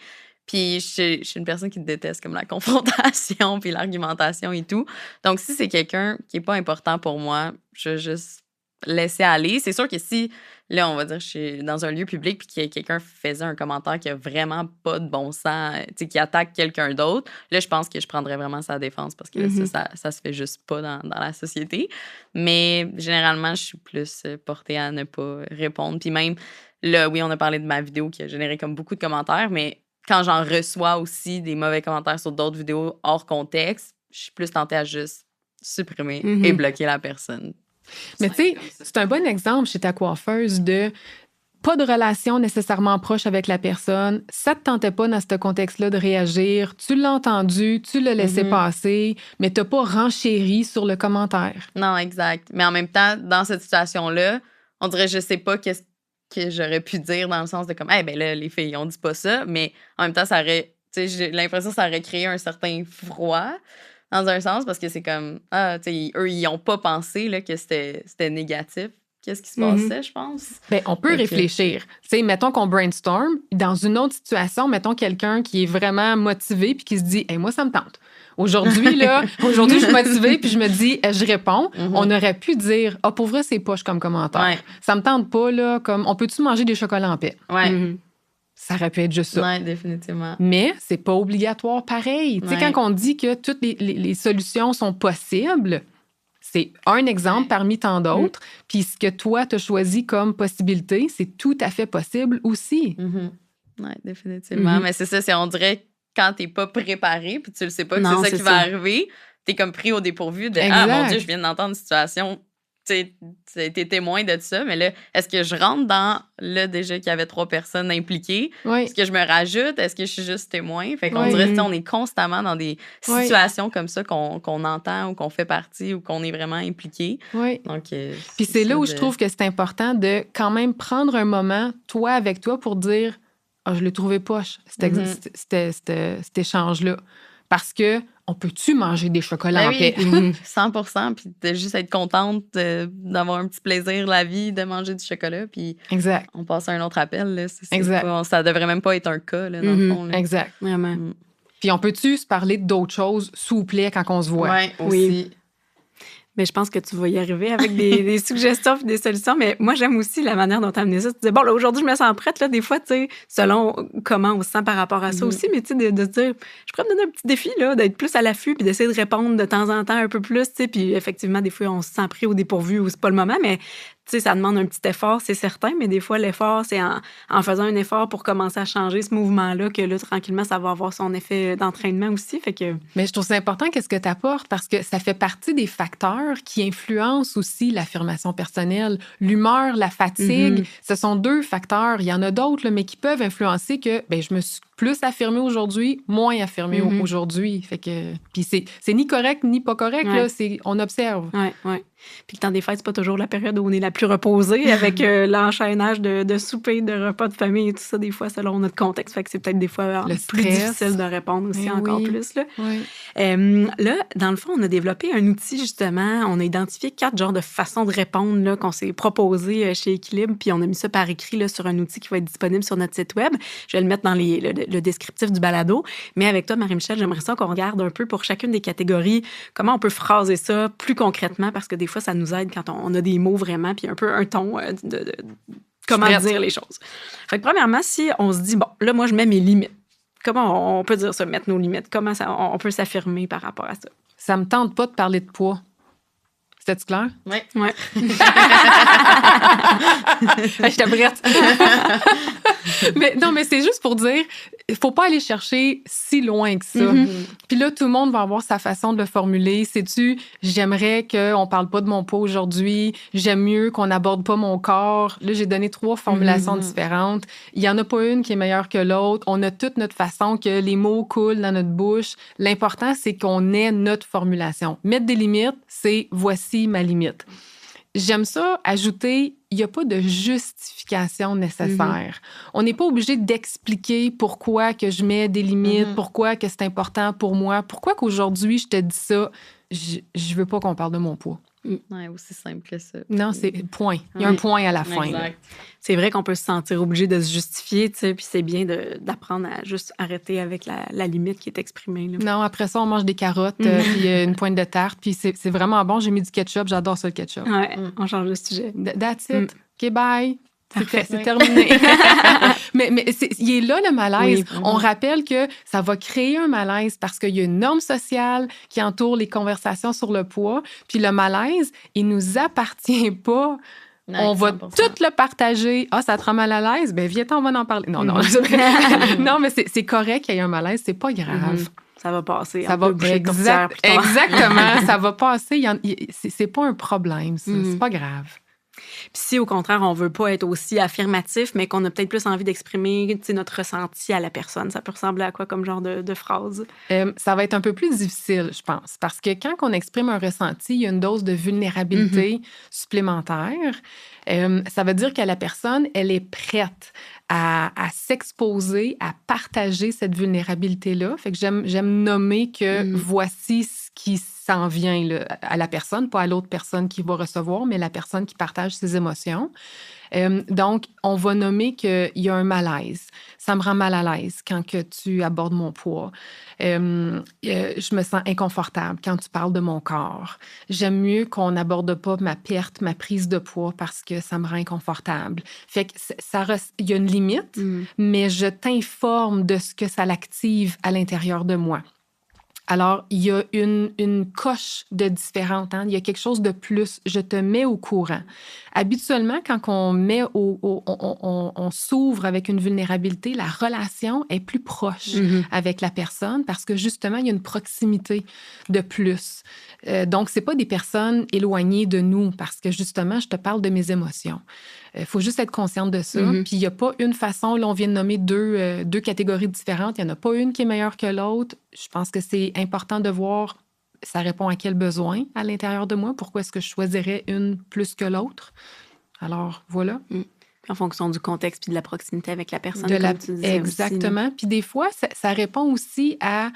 Puis je suis une personne qui déteste comme la confrontation puis l'argumentation et tout. Donc si c'est quelqu'un qui est pas important pour moi, je vais juste laisser aller. C'est sûr que si, là, on va dire, je suis dans un lieu public puis que quelqu'un faisait un commentaire qui a vraiment pas de bon sens, tu sais, qui attaque quelqu'un d'autre, là, je pense que je prendrais vraiment sa défense parce que là, ça se fait juste pas dans la société. Mais généralement, je suis plus portée à ne pas répondre. Puis même, là, oui, on a parlé de ma vidéo qui a généré comme beaucoup de commentaires, mais quand j'en reçois aussi des mauvais commentaires sur d'autres vidéos hors contexte, je suis plus tentée à juste supprimer et bloquer la personne. Mais tu sais, c'est un bon exemple chez ta coiffeuse de pas de relation nécessairement proche avec la personne. Ça te tentait pas dans ce contexte-là de réagir. Tu l'as entendu, tu l'as laissé passer, mais t'as pas renchéri sur le commentaire. Non, exact. Mais en même temps, dans cette situation-là, on dirait je sais pas qu'est-ce que j'aurais pu dire dans le sens de comme, ben là, les filles, on dit pas ça, mais en même temps, ça aurait, tu sais, j'ai l'impression que ça aurait créé un certain froid dans un sens parce que c'est comme, tu sais, eux, ils ont pas pensé là, que c'était négatif. Qu'est-ce qui se passait, je pense? Bien, on peut réfléchir. Tu sais, mettons qu'on brainstorm. Dans une autre situation, mettons quelqu'un qui est vraiment motivé puis qui se dit, moi, ça me tente. Aujourd'hui, je suis motivée puis je me dis, je réponds. On aurait pu dire, pour vrai, c'est poche comme commentaire. Ouais. Ça me tente pas, là, comme, on peut-tu manger des chocolats en paix? Ouais. Ça aurait pu être juste ça. Oui, définitivement. Mais c'est pas obligatoire pareil. Tu sais, quand on dit que toutes les solutions sont possibles, c'est un exemple parmi tant d'autres. Puis ce que toi, tu as choisi comme possibilité, c'est tout à fait possible aussi. Oui, définitivement. Mais c'est ça, on dirait quand t'es pas préparé, puis tu le sais pas que c'est ça qui va arriver, t'es comme pris au dépourvu de « Ah, mon Dieu, je viens d'entendre une situation... » Tu es témoin de ça, mais là, est-ce que je rentre dans là déjà qu'il y avait 3 personnes impliquées? Est-ce que je me rajoute? Est-ce que je suis juste témoin? Fait qu'on dirait qu'on est constamment dans des situations comme ça qu'on entend ou qu'on fait partie ou qu'on est vraiment impliqué. Donc, puis c'est là où je trouve que c'est important de quand même prendre un moment, toi avec toi, pour dire « Ah, je l'ai trouvé poche, cet échange-là. » Parce que on peut-tu manger des chocolats en paix? 100%, puis de juste être contente d'avoir un petit plaisir la vie, de manger du chocolat, puis on passe à un autre appel. Là, ça devrait même pas être un cas, là, dans le fond. Là. Exact. Vraiment. Puis on peut-tu se parler d'autres choses, s'il vous plaît, quand on se voit? Oui, aussi. Mais je pense que tu vas y arriver avec des suggestions et des solutions. Mais moi, j'aime aussi la manière dont tu as amené ça. Tu disais, bon, là, aujourd'hui, je me sens prête. Là, des fois, tu sais, selon comment on se sent par rapport à ça aussi, mais tu sais, de se dire, je pourrais me donner un petit défi, là, d'être plus à l'affût puis d'essayer de répondre de temps en temps un peu plus, tu sais. Puis effectivement, des fois, on se sent pris au dépourvu ou c'est pas le moment, mais tu sais, ça demande un petit effort, c'est certain, mais des fois, l'effort, c'est en faisant un effort pour commencer à changer ce mouvement-là que là, tranquillement, ça va avoir son effet d'entraînement aussi. Fait que... Mais je trouve ça important qu'est-ce que tu apportes parce que ça fait partie des facteurs qui influencent aussi l'affirmation personnelle. L'humeur, la fatigue, ce sont 2 facteurs. Il y en a d'autres, là, mais qui peuvent influencer que je me suis plus affirmée aujourd'hui, moins affirmée aujourd'hui. Fait que... Puis c'est ni correct ni pas correct, là, on observe. Oui. Puis le temps des fêtes, c'est pas toujours la période où on est la plus reposée avec l'enchaînage de soupers, de repas de famille et tout ça, des fois, selon notre contexte. Fait que c'est peut-être des fois plus difficile de répondre aussi encore plus. Là. Oui. Là, dans le fond, on a développé un outil, justement. On a identifié 4 genres de façons de répondre là, qu'on s'est proposé chez Équilibre, puis on a mis ça par écrit là, sur un outil qui va être disponible sur notre site web. Je vais le mettre dans le descriptif du balado. Mais avec toi, Marie-Michel, j'aimerais ça qu'on regarde un peu pour chacune des catégories comment on peut phraser ça plus concrètement, parce que des fois, ça nous aide quand on a des mots vraiment, puis un peu un ton de comment dire les choses. Fait que premièrement, si on se dit, bon, là, moi, je mets mes limites. Comment on peut dire ça, mettre nos limites? Comment on peut s'affirmer par rapport à ça? Ça me tente pas de parler de poids. C'était-tu clair? Oui. Ouais. Je t'abrite. Mais c'est juste pour dire, il faut pas aller chercher si loin que ça. Puis là, tout le monde va avoir sa façon de le formuler. Sais-tu, j'aimerais qu'on parle pas de mon poids aujourd'hui. J'aime mieux qu'on n'aborde pas mon corps. Là, j'ai donné 3 formulations différentes. Il y en a pas une qui est meilleure que l'autre. On a toute notre façon que les mots coulent dans notre bouche. L'important, c'est qu'on ait notre formulation. Mettre des limites, c'est voici ma limite. J'aime ça ajouter, il n'y a pas de justification nécessaire. On n'est pas obligé d'expliquer pourquoi que je mets des limites, pourquoi que c'est important pour moi, pourquoi qu'aujourd'hui je te dis ça. Je veux pas qu'on parle de mon poids. Ouais, aussi simple que ça. Non, c'est point. Il y a un point à la fin. Exact. C'est vrai qu'on peut se sentir obligé de se justifier, tu sais, puis c'est bien d'apprendre à juste arrêter avec la limite qui est exprimée. Là. Non, après ça, on mange des carottes, puis une pointe de tarte, puis c'est vraiment bon. J'ai mis du ketchup, j'adore ça, le ketchup. Ouais, on change de sujet. That's it. OK, bye. C'est terminé. mais il est là, le malaise. Oui, on rappelle que ça va créer un malaise parce qu'il y a une norme sociale qui entoure les conversations sur le poids. Puis le malaise, il nous appartient pas. On va 100%. tout le partager. Ah, ça te rend mal à l'aise? Ben, viens-t'en, on va en parler. Non. Non, mais c'est correct qu'il y ait un malaise. C'est pas grave. Ça va passer. Ça va exactement. Ça va passer. C'est pas un problème, ça. C'est pas grave. Puis si, au contraire, on veut pas être aussi affirmatif, mais qu'on a peut-être plus envie d'exprimer notre ressenti à la personne, ça peut ressembler à quoi comme genre de phrase? Ça va être un peu plus difficile, je pense, parce que quand on exprime un ressenti, il y a une dose de vulnérabilité supplémentaire. Ça veut dire que la personne, elle est prête à s'exposer, à partager cette vulnérabilité-là. Fait que j'aime nommer que voici ce qui s'en vient là, à la personne, pas à l'autre personne qui va recevoir, mais la personne qui partage ses émotions. Donc, on va nommer qu'il y a un malaise. Ça me rend mal à l'aise quand que tu abordes mon poids. Je me sens inconfortable quand tu parles de mon corps. J'aime mieux qu'on n'aborde pas ma perte, ma prise de poids parce que ça me rend inconfortable. Fait que il y a une limite, mais je t'informe de ce que ça l'active à l'intérieur de moi. Alors, il y a une coche de différente. Hein? Il y a quelque chose de plus. Je te mets au courant. Habituellement, quand on s'ouvre avec une vulnérabilité, la relation est plus proche avec la personne parce que, justement, il y a une proximité de plus. Donc, c'est pas des personnes éloignées de nous parce que, justement, je te parle de mes émotions. Il faut juste être consciente de ça. Puis, il n'y a pas une façon. Là, on vient de nommer deux catégories différentes. Il n'y en a pas une qui est meilleure que l'autre. Je pense que c'est important de voir ça répond à quel besoin à l'intérieur de moi. Pourquoi est-ce que je choisirais une plus que l'autre? Alors, voilà. En fonction du contexte puis de la proximité avec la personne, comme tu disais. Exactement. Aussi, puis des fois, ça répond aussi à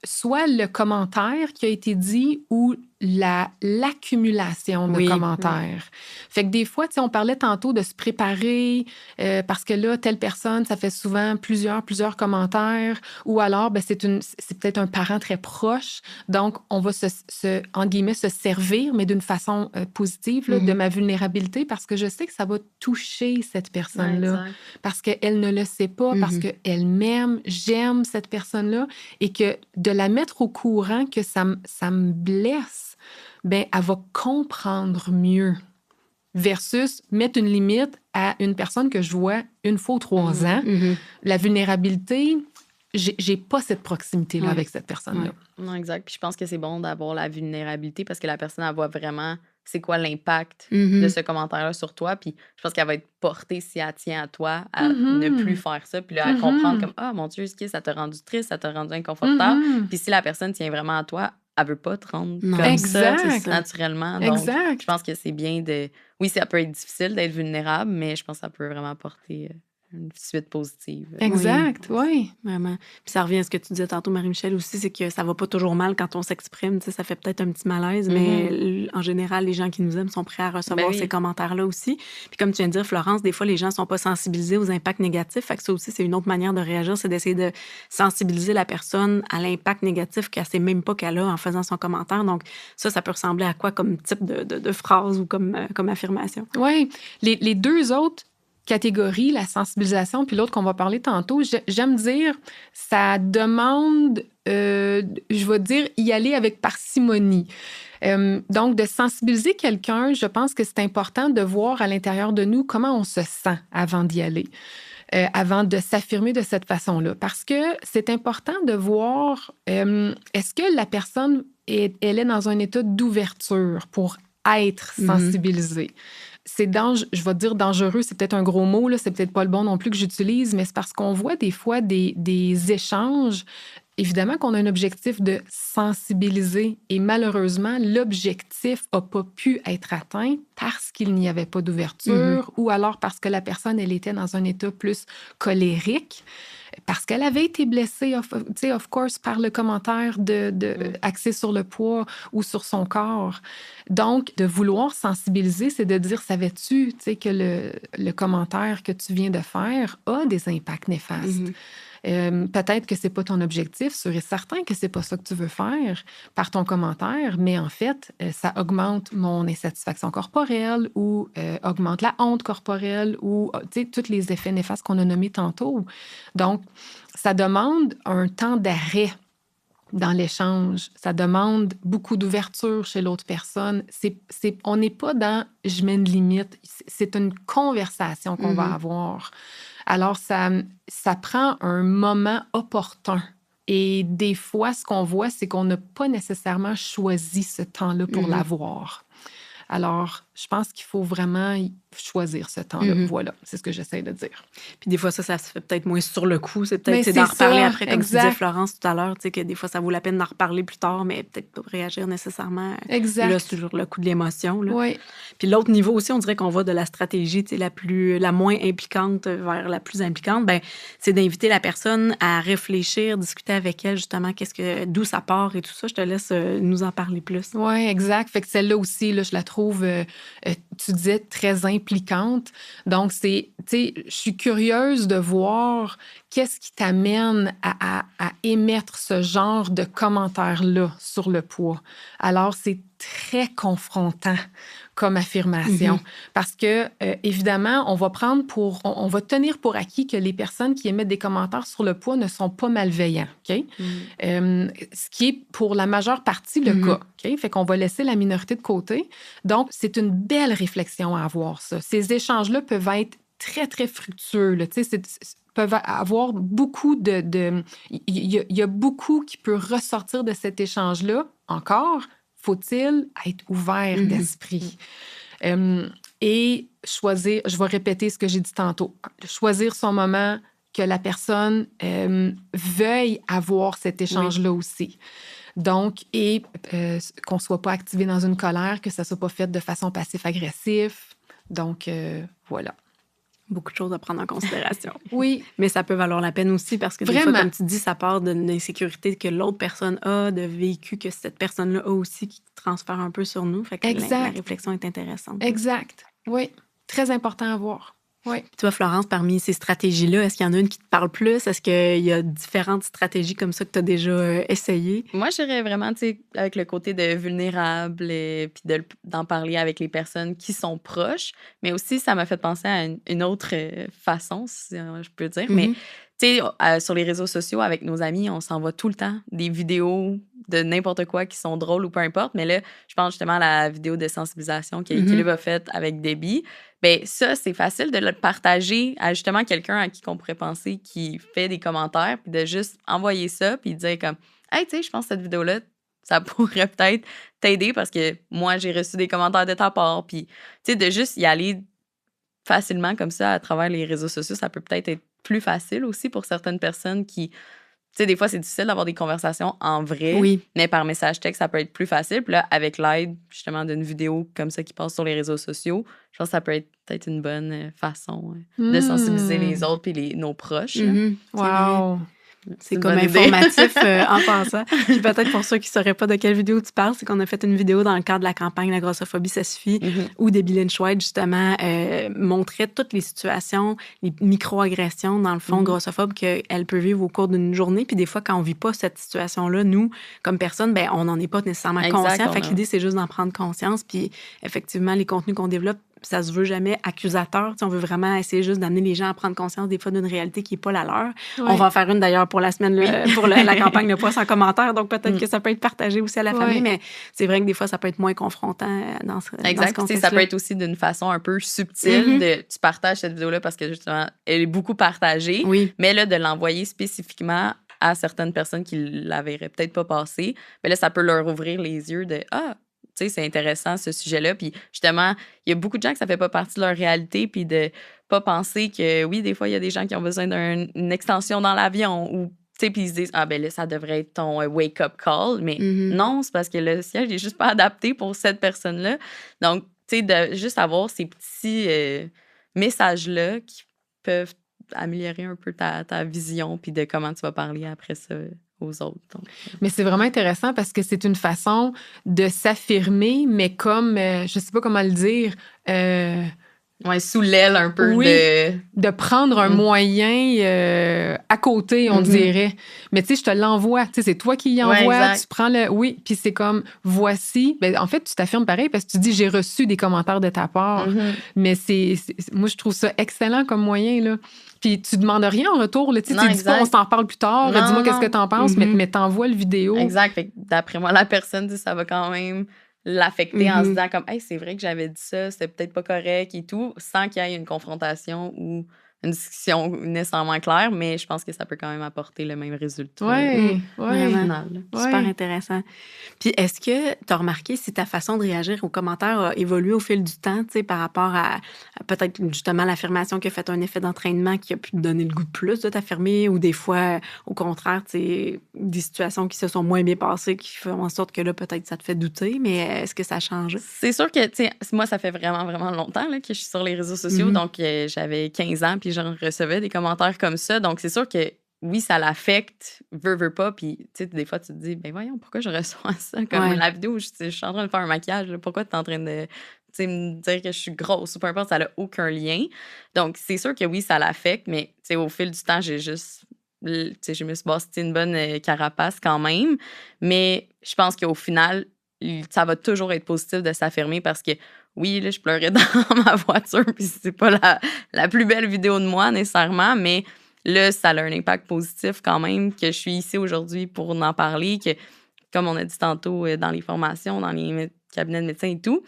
soit le commentaire qui a été dit ou l'accumulation de Oui. commentaires. Fait que des fois, tu sais, on parlait tantôt de se préparer parce que là, telle personne, ça fait souvent plusieurs commentaires ou alors, c'est peut-être un parent très proche. Donc, on va entre guillemets, se servir, mais d'une façon positive là, de ma vulnérabilité parce que je sais que ça va toucher cette personne-là. Exact. Parce qu'elle ne le sait pas, parce qu'elle m'aime, j'aime cette personne-là et que de la mettre au courant que ça me blesse, elle va comprendre mieux versus mettre une limite à une personne que je vois une fois ou 3 ans. La vulnérabilité, j'ai pas cette proximité-là avec cette personne-là. Non, exact. Puis je pense que c'est bon d'avoir la vulnérabilité parce que la personne, elle voit vraiment c'est quoi l'impact de ce commentaire-là sur toi. Puis je pense qu'elle va être portée, si elle tient à toi, à ne plus faire ça. Puis là, à comprendre comme, ah, mon Dieu, ça t'a rendu triste, ça t'a rendu inconfortable. Puis si la personne tient vraiment à toi, elle veut pas te rendre comme ça, naturellement. Donc, je pense que c'est bien de... Oui, ça peut être difficile d'être vulnérable, mais je pense que ça peut vraiment porter une suite positive. Exact, oui. Vraiment. Puis ça revient à ce que tu disais tantôt, Marie-Michel, aussi, c'est que ça va pas toujours mal quand on s'exprime. Tu sais, ça fait peut-être un petit malaise, mais en général, les gens qui nous aiment sont prêts à recevoir ces commentaires-là aussi. Puis comme tu viens de dire, Florence, des fois, les gens sont pas sensibilisés aux impacts négatifs. Fait que ça aussi, c'est une autre manière de réagir, c'est d'essayer de sensibiliser la personne à l'impact négatif qu'elle sait même pas qu'elle a en faisant son commentaire. Donc ça peut ressembler à quoi comme type de phrase ou comme affirmation? Oui. Les deux autres catégorie, la sensibilisation, puis l'autre qu'on va parler tantôt, j'aime dire, ça demande, je vais dire, y aller avec parcimonie. Donc, de sensibiliser quelqu'un, je pense que c'est important de voir à l'intérieur de nous comment on se sent avant d'y aller, avant de s'affirmer de cette façon-là. Parce que c'est important de voir, est-ce que la personne, elle est dans un état d'ouverture pour être sensibilisée? C'est je vais dire dangereux, c'est peut-être un gros mot, là, c'est peut-être pas le bon non plus que j'utilise, mais c'est parce qu'on voit des fois des échanges. Évidemment qu'on a un objectif de sensibiliser et malheureusement, l'objectif n'a pas pu être atteint parce qu'il n'y avait pas d'ouverture ou alors parce que la personne, elle était dans un état plus colérique. Parce qu'elle avait été blessée, of course, par le commentaire axé sur le poids ou sur son corps. Donc, de vouloir sensibiliser, c'est de dire, savais-tu que le commentaire que tu viens de faire a des impacts néfastes? Peut-être que c'est pas ton objectif, sûr et certain que c'est pas ça que tu veux faire par ton commentaire, mais en fait, ça augmente mon insatisfaction corporelle ou augmente la honte corporelle ou tous les effets néfastes qu'on a nommés tantôt. Donc, ça demande un temps d'arrêt dans l'échange. Ça demande beaucoup d'ouverture chez l'autre personne. On n'est pas dans « je mets une limite ». C'est une conversation qu'on va avoir. Alors, ça prend un moment opportun. Et des fois, ce qu'on voit, c'est qu'on n'a pas nécessairement choisi ce temps-là pour l'avoir. Alors, je pense qu'il faut vraiment choisir ce temps-là. Voilà, c'est ce que j'essaie de dire. Puis des fois, ça se fait peut-être moins sur le coup. C'est peut-être d'en reparler après, comme tu disais, Florence, tout à l'heure, que des fois, ça vaut la peine d'en reparler plus tard, mais peut-être pas réagir nécessairement. Là, c'est toujours le coup de l'émotion. Là. Oui. Puis l'autre niveau aussi, on dirait qu'on va de la stratégie la moins impliquante vers la plus impliquante. C'est d'inviter la personne à réfléchir, discuter avec elle, justement, d'où ça part et tout ça. Je te laisse nous en parler plus. Oui, exact. Fait que celle-là aussi, là, je la trouve, tu disais, très impliquante. Donc, je suis curieuse de voir qu'est-ce qui t'amène à émettre ce genre de commentaires-là sur le poids. Alors, c'est très confrontant comme affirmation. Parce que, évidemment, on va tenir pour acquis que les personnes qui émettent des commentaires sur le poids ne sont pas malveillants. OK? Ce qui est pour la majeure partie le cas. OK? Fait qu'on va laisser la minorité de côté. Donc, c'est une belle réflexion à avoir, ça. Ces échanges-là peuvent être très, très fructueux. Là. Peuvent avoir beaucoup il y a beaucoup qui peut ressortir de cet échange-là. Encore, faut-il être ouvert d'esprit? Et choisir, je vais répéter ce que j'ai dit tantôt, choisir son moment, que la personne veuille avoir cet échange-là aussi. Donc, qu'on ne soit pas activé dans une colère, que ça ne soit pas fait de façon passif-agressive. Donc, voilà. Beaucoup de choses à prendre en considération. Oui. Mais ça peut valoir la peine aussi parce que des Vraiment. fois, comme tu dis, ça part d'une insécurité que l'autre personne a, de vécu que cette personne-là a aussi qui transfère un peu sur nous. Fait que la réflexion est intéressante. Exact. Oui. Très important à voir. Oui. Puis toi, Florence, parmi ces stratégies-là, est-ce qu'il y en a une qui te parle plus? Est-ce qu'il y a différentes stratégies comme ça que tu as déjà essayées? Moi, je dirais vraiment, tu sais, avec le côté de vulnérable, puis d'en parler avec les personnes qui sont proches. Mais aussi, ça m'a fait penser à une autre façon, si je peux dire. Mais, tu sais, sur les réseaux sociaux, avec nos amis, on s'envoie tout le temps des vidéos de n'importe quoi qui sont drôles ou peu importe. Mais là, je pense justement à la vidéo de sensibilisation qu'Équilibre a faite avec Debbie. Bien, ça, c'est facile de le partager à justement quelqu'un à qui on pourrait penser qui fait des commentaires, puis de juste envoyer ça, puis dire comme « Hey, tu sais, je pense que cette vidéo-là, ça pourrait peut-être t'aider parce que moi, j'ai reçu des commentaires de ta part. » Puis, tu sais, de juste y aller facilement comme ça à travers les réseaux sociaux, ça peut peut-être être plus facile aussi pour certaines personnes qui... Tu sais, des fois, c'est difficile d'avoir des conversations en vrai, mais par message texte, ça peut être plus facile. Puis là, avec l'aide, justement, d'une vidéo comme ça qui passe sur les réseaux sociaux, je pense que ça peut être peut-être une bonne façon de sensibiliser les autres puis nos proches. Wow! C'est comme informatif en passant. Puis peut-être pour ceux qui ne sauraient pas de quelle vidéo tu parles, c'est qu'on a fait une vidéo dans le cadre de la campagne La grossophobie, ça suffit, où Debbie Lynch White, justement, montrait toutes les situations, les micro-agressions, dans le fond, grossophobes qu'elle peut vivre au cours d'une journée. Puis des fois, quand on ne vit pas cette situation-là, nous, comme personne, ben on n'en est pas nécessairement conscient. Fait que l'idée, c'est juste d'en prendre conscience. Puis effectivement, les contenus qu'on développe, ça se veut jamais accusateur. T'sais, on veut vraiment essayer juste d'amener les gens à prendre conscience des fois d'une réalité qui n'est pas la leur. Ouais. On va en faire une d'ailleurs pour la semaine, pour la campagne Le poids sans commentaire. Donc peut-être que ça peut être partagé aussi à la famille, mais c'est vrai que des fois, ça peut être moins confrontant dans ce contexte-là. Ça peut être aussi d'une façon un peu subtile tu partages cette vidéo-là parce que justement, elle est beaucoup partagée, mais là, de l'envoyer spécifiquement à certaines personnes qui ne la verraient peut-être pas passer, mais là, ça peut leur ouvrir les yeux de « Ah! » Tu sais, c'est intéressant, ce sujet-là. Puis justement, il y a beaucoup de gens que ça fait pas partie de leur réalité, puis de pas penser que, oui, des fois, il y a des gens qui ont besoin d'une extension dans l'avion ou, tu sais, puis ils se disent, ah, ben là, ça devrait être ton wake-up call. Mais non, c'est parce que le siège n'est juste pas adapté pour cette personne-là. Donc, tu sais, de juste avoir ces petits messages-là qui peuvent améliorer un peu ta vision, puis de comment tu vas parler après ça aux autres. Donc. Mais c'est vraiment intéressant parce que c'est une façon de s'affirmer, mais comme, je sais pas comment le dire... sous l'aile un peu de prendre un moyen à côté, on dirait. Mais tu sais, je te l'envoie. Tu sais, c'est toi qui y envoie. Tu prends le... Oui, puis c'est comme, voici... Ben, en fait, tu t'affirmes pareil parce que tu dis, j'ai reçu des commentaires de ta part. Mais moi, je trouve ça excellent comme moyen, là. Puis tu demandes rien en retour. Là, tu dis pas, on s'en parle plus tard. Dis-moi qu'est-ce que t'en penses, mais t'envoies le vidéo. Exact. Fait que d'après moi, la personne dit ça va quand même l'affecter en se disant comme hey, c'est vrai que j'avais dit ça, c'était peut-être pas correct et tout, sans qu'il y ait une confrontation ou une discussion nécessairement claire, mais je pense que ça peut quand même apporter le même résultat. Oui, vraiment. Super intéressant. Puis est-ce que tu as remarqué si ta façon de réagir aux commentaires a évolué au fil du temps, tu sais, par rapport à peut-être justement l'affirmation qui a fait un effet d'entraînement qui a pu te donner le goût de plus de t'affirmer ou des fois, au contraire, tu sais, des situations qui se sont moins bien passées qui font en sorte que là, peut-être ça te fait douter, mais est-ce que ça a changé? C'est sûr que, tu sais, moi, ça fait vraiment, vraiment longtemps là, que je suis sur les réseaux sociaux, donc j'avais 15 ans, puis je recevais des commentaires comme ça. Donc, c'est sûr que oui, ça l'affecte, veut pas. Puis, tu sais, des fois, tu te dis, ben voyons, pourquoi je reçois ça? Comme la vidéo où je suis en train de faire un maquillage, là, pourquoi tu es en train de me dire que je suis grosse ou peu importe, ça n'a aucun lien. Donc, c'est sûr que oui, ça l'affecte, mais tu sais, au fil du temps, je me suis bâti une bonne carapace quand même. Mais je pense qu'au final, ça va toujours être positif de s'affirmer parce que oui, là, je pleurais dans ma voiture, puis c'est pas la plus belle vidéo de moi nécessairement, mais là, ça a un impact positif quand même, que je suis ici aujourd'hui pour en parler, que, comme on a dit tantôt, dans les formations, dans les cabinets de médecins et tout.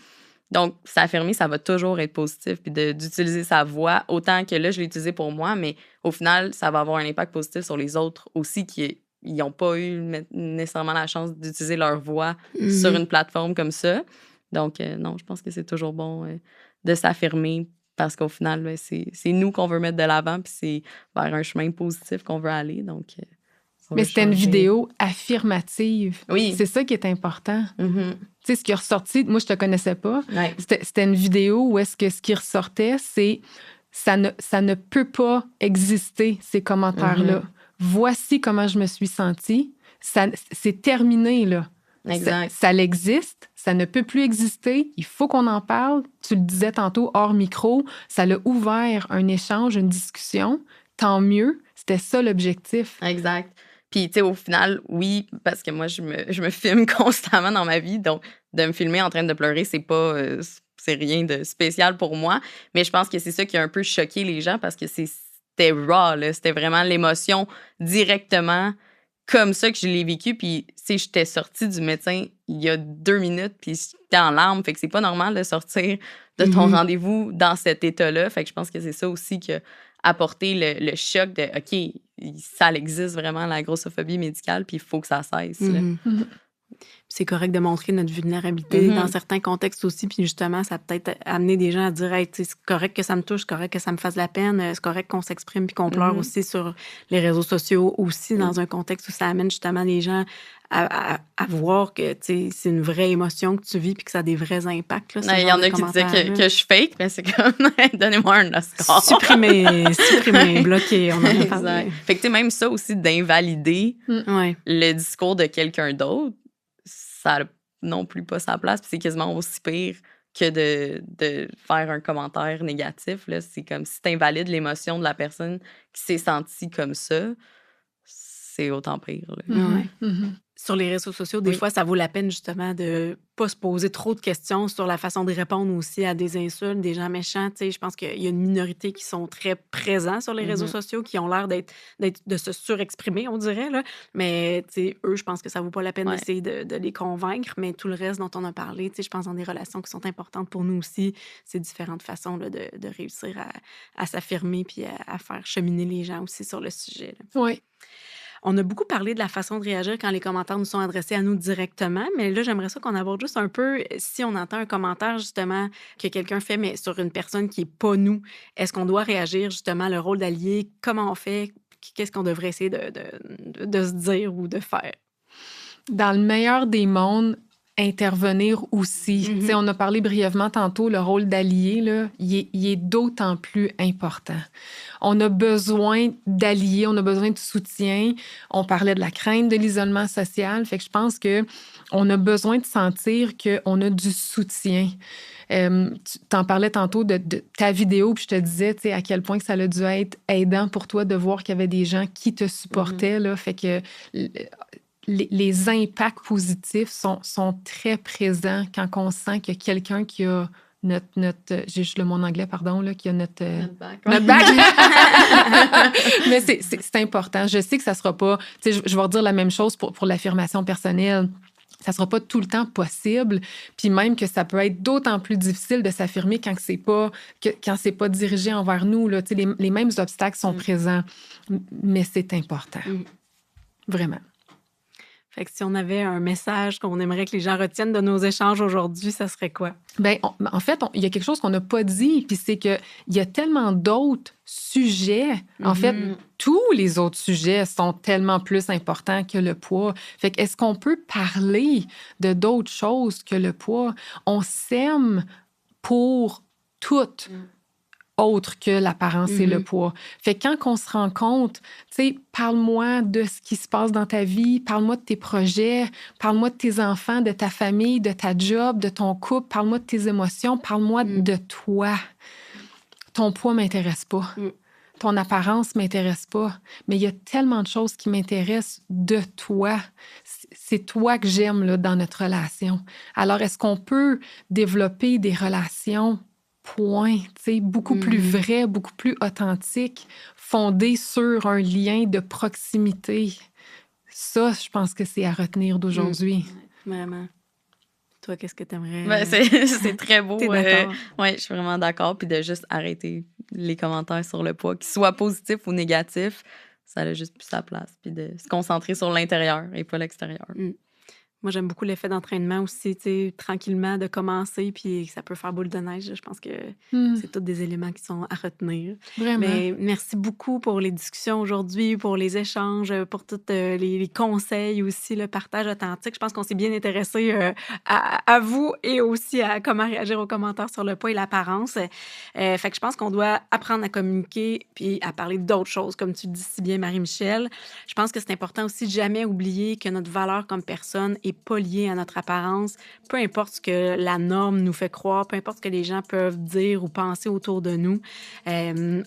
Donc, s'affirmer, ça va toujours être positif, puis d'utiliser sa voix, autant que là, je l'ai utilisé pour moi, mais au final, ça va avoir un impact positif sur les autres aussi qui n'ont pas eu nécessairement la chance d'utiliser leur voix sur une plateforme comme ça. Donc, non, je pense que c'est toujours bon de s'affirmer parce qu'au final, ben, c'est nous qu'on veut mettre de l'avant puis c'est vers un chemin positif qu'on veut aller. Donc, mais c'était une vidéo affirmative. Oui. C'est ça qui est important. Tu sais, ce qui est ressorti, moi, je te connaissais pas. C'était une vidéo où est-ce que ce qui ressortait, c'est ça ne peut pas exister, ces commentaires-là. Voici comment je me suis sentie. C'est terminé, là. Exact. Ça existe, ça ne peut plus exister. Il faut qu'on en parle. Tu le disais tantôt, hors micro, ça l'a ouvert un échange, une discussion. Tant mieux. C'était ça l'objectif. Exact. Puis, tu sais, au final, oui, parce que moi, je me filme constamment dans ma vie. Donc, de me filmer en train de pleurer, c'est pas... c'est rien de spécial pour moi. Mais je pense que c'est ça qui a un peu choqué les gens parce que c'était raw, là. C'était vraiment l'émotion directement comme ça que je l'ai vécu. Puis, tu sais, j'étais sortie du médecin il y a 2 minutes, puis j'étais en larmes. Fait que c'est pas normal de sortir de ton rendez-vous dans cet état-là. Fait que je pense que c'est ça aussi qui a apporté le choc de OK, ça existe vraiment, la grossophobie médicale, puis il faut que ça cesse. Là. C'est correct de montrer notre vulnérabilité dans certains contextes aussi, puis justement, ça a peut-être amené des gens à dire hey, c'est correct que ça me touche, c'est correct que ça me fasse de la peine, c'est correct qu'on s'exprime puis qu'on pleure aussi sur les réseaux sociaux, aussi dans un contexte où ça amène justement les gens à voir que c'est une vraie émotion que tu vis puis que ça a des vrais impacts. Là, il y en a qui disaient que je fake, mais c'est comme donnez-moi un Oscar. Supprimer, bloquer, on en a parlé. Fait que tu sais, même ça aussi d'invalider le discours de quelqu'un d'autre, ça n'a non plus pas sa place. Puis c'est quasiment aussi pire que de faire un commentaire négatif. Là. C'est comme si tu invalides l'émotion de la personne qui s'est sentie comme ça, c'est autant pire. Là. Sur les réseaux sociaux, des fois, ça vaut la peine justement de pas se poser trop de questions sur la façon de répondre aussi à des insultes, des gens méchants. Tu sais, je pense qu'il y a une minorité qui sont très présents sur les réseaux sociaux, qui ont l'air de se surexprimer, on dirait. Là. Mais tu sais, eux, je pense que ça vaut pas la peine d'essayer de les convaincre. Mais tout le reste dont on a parlé, tu sais, je pense dans des relations qui sont importantes pour nous aussi, c'est différentes façons là, de réussir à s'affirmer puis à faire cheminer les gens aussi sur le sujet. Oui. On a beaucoup parlé de la façon de réagir quand les commentaires nous sont adressés à nous directement, mais là, j'aimerais ça qu'on aborde juste un peu, si on entend un commentaire, justement, que quelqu'un fait, mais sur une personne qui n'est pas nous, est-ce qu'on doit réagir, justement, le rôle d'allié? Comment on fait? Qu'est-ce qu'on devrait essayer de se dire ou de faire? Dans le meilleur des mondes, intervenir aussi. Tu sais, on a parlé brièvement tantôt, le rôle d'allié, là, il est d'autant plus important. On a besoin d'alliés, on a besoin de soutien. On parlait de la crainte de l'isolement social. Fait que je pense qu'on a besoin de sentir qu'on a du soutien. Tu t'en parlais tantôt de ta vidéo, puis je te disais, tu sais, à quel point que ça a dû être aidant pour toi de voir qu'il y avait des gens qui te supportaient, là. Fait que les impacts positifs sont très présents quand on sent qu'il y a quelqu'un qui a notre j'ai juste le mot en anglais, pardon, là, qui a notre back. Mais c'est important. Je sais que ça sera pas... Tu sais, je vais redire la même chose pour l'affirmation personnelle. Ça sera pas tout le temps possible, puis même que ça peut être d'autant plus difficile de s'affirmer quand c'est pas dirigé envers nous. Là. Tu sais, les mêmes obstacles sont présents, mais c'est important. Vraiment. Fait que si on avait un message qu'on aimerait que les gens retiennent de nos échanges aujourd'hui, ça serait quoi? Bien, en fait, il y a quelque chose qu'on n'a pas dit, puis c'est qu'il y a tellement d'autres sujets. En fait, tous les autres sujets sont tellement plus importants que le poids. Fait que est-ce qu'on peut parler de d'autres choses que le poids? On s'aime pour toutes. Autre que l'apparence et le poids. Fait que quand on se rend compte, tu sais, parle-moi de ce qui se passe dans ta vie, parle-moi de tes projets, parle-moi de tes enfants, de ta famille, de ta job, de ton couple, parle-moi de tes émotions, parle-moi de toi. Ton poids m'intéresse pas. Ton apparence m'intéresse pas. Mais il y a tellement de choses qui m'intéressent de toi. C'est toi que j'aime là, dans notre relation. Alors, est-ce qu'on peut développer des relations beaucoup plus vrai, beaucoup plus authentique, fondé sur un lien de proximité. Ça, je pense que c'est à retenir d'aujourd'hui. Vraiment. Toi, qu'est-ce que tu aimerais? Ben, c'est très beau. T'es d'accord? Oui, je suis vraiment d'accord. Puis de juste arrêter les commentaires sur le poids, qu'ils soient positifs ou négatifs, ça a juste plus sa place. Puis de se concentrer sur l'intérieur et pas l'extérieur. Moi, j'aime beaucoup l'effet d'entraînement aussi, tu sais, tranquillement de commencer, puis ça peut faire boule de neige. Je pense que c'est tous des éléments qui sont à retenir. Vraiment. Mais merci beaucoup pour les discussions aujourd'hui, pour les échanges, pour tous les conseils aussi, le partage authentique. Je pense qu'on s'est bien intéressé à vous et aussi à comment réagir aux commentaires sur le poids et l'apparence. Fait que je pense qu'on doit apprendre à communiquer puis à parler d'autres choses, comme tu le dis si bien, Marie-Michel. Je pense que c'est important aussi de jamais oublier que notre valeur comme personne est pas liée à notre apparence. Peu importe ce que la norme nous fait croire, peu importe ce que les gens peuvent dire ou penser autour de nous.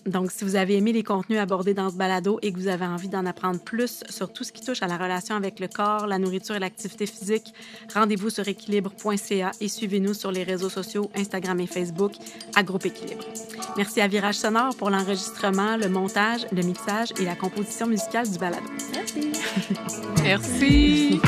Donc, si vous avez aimé les contenus abordés dans ce balado et que vous avez envie d'en apprendre plus sur tout ce qui touche à la relation avec le corps, la nourriture et l'activité physique, rendez-vous sur équilibre.ca et suivez-nous sur les réseaux sociaux Instagram et Facebook à Groupe Équilibre. Merci à Virage Sonore pour l'enregistrement, le montage, le mixage et la composition musicale du balado. Merci. Merci.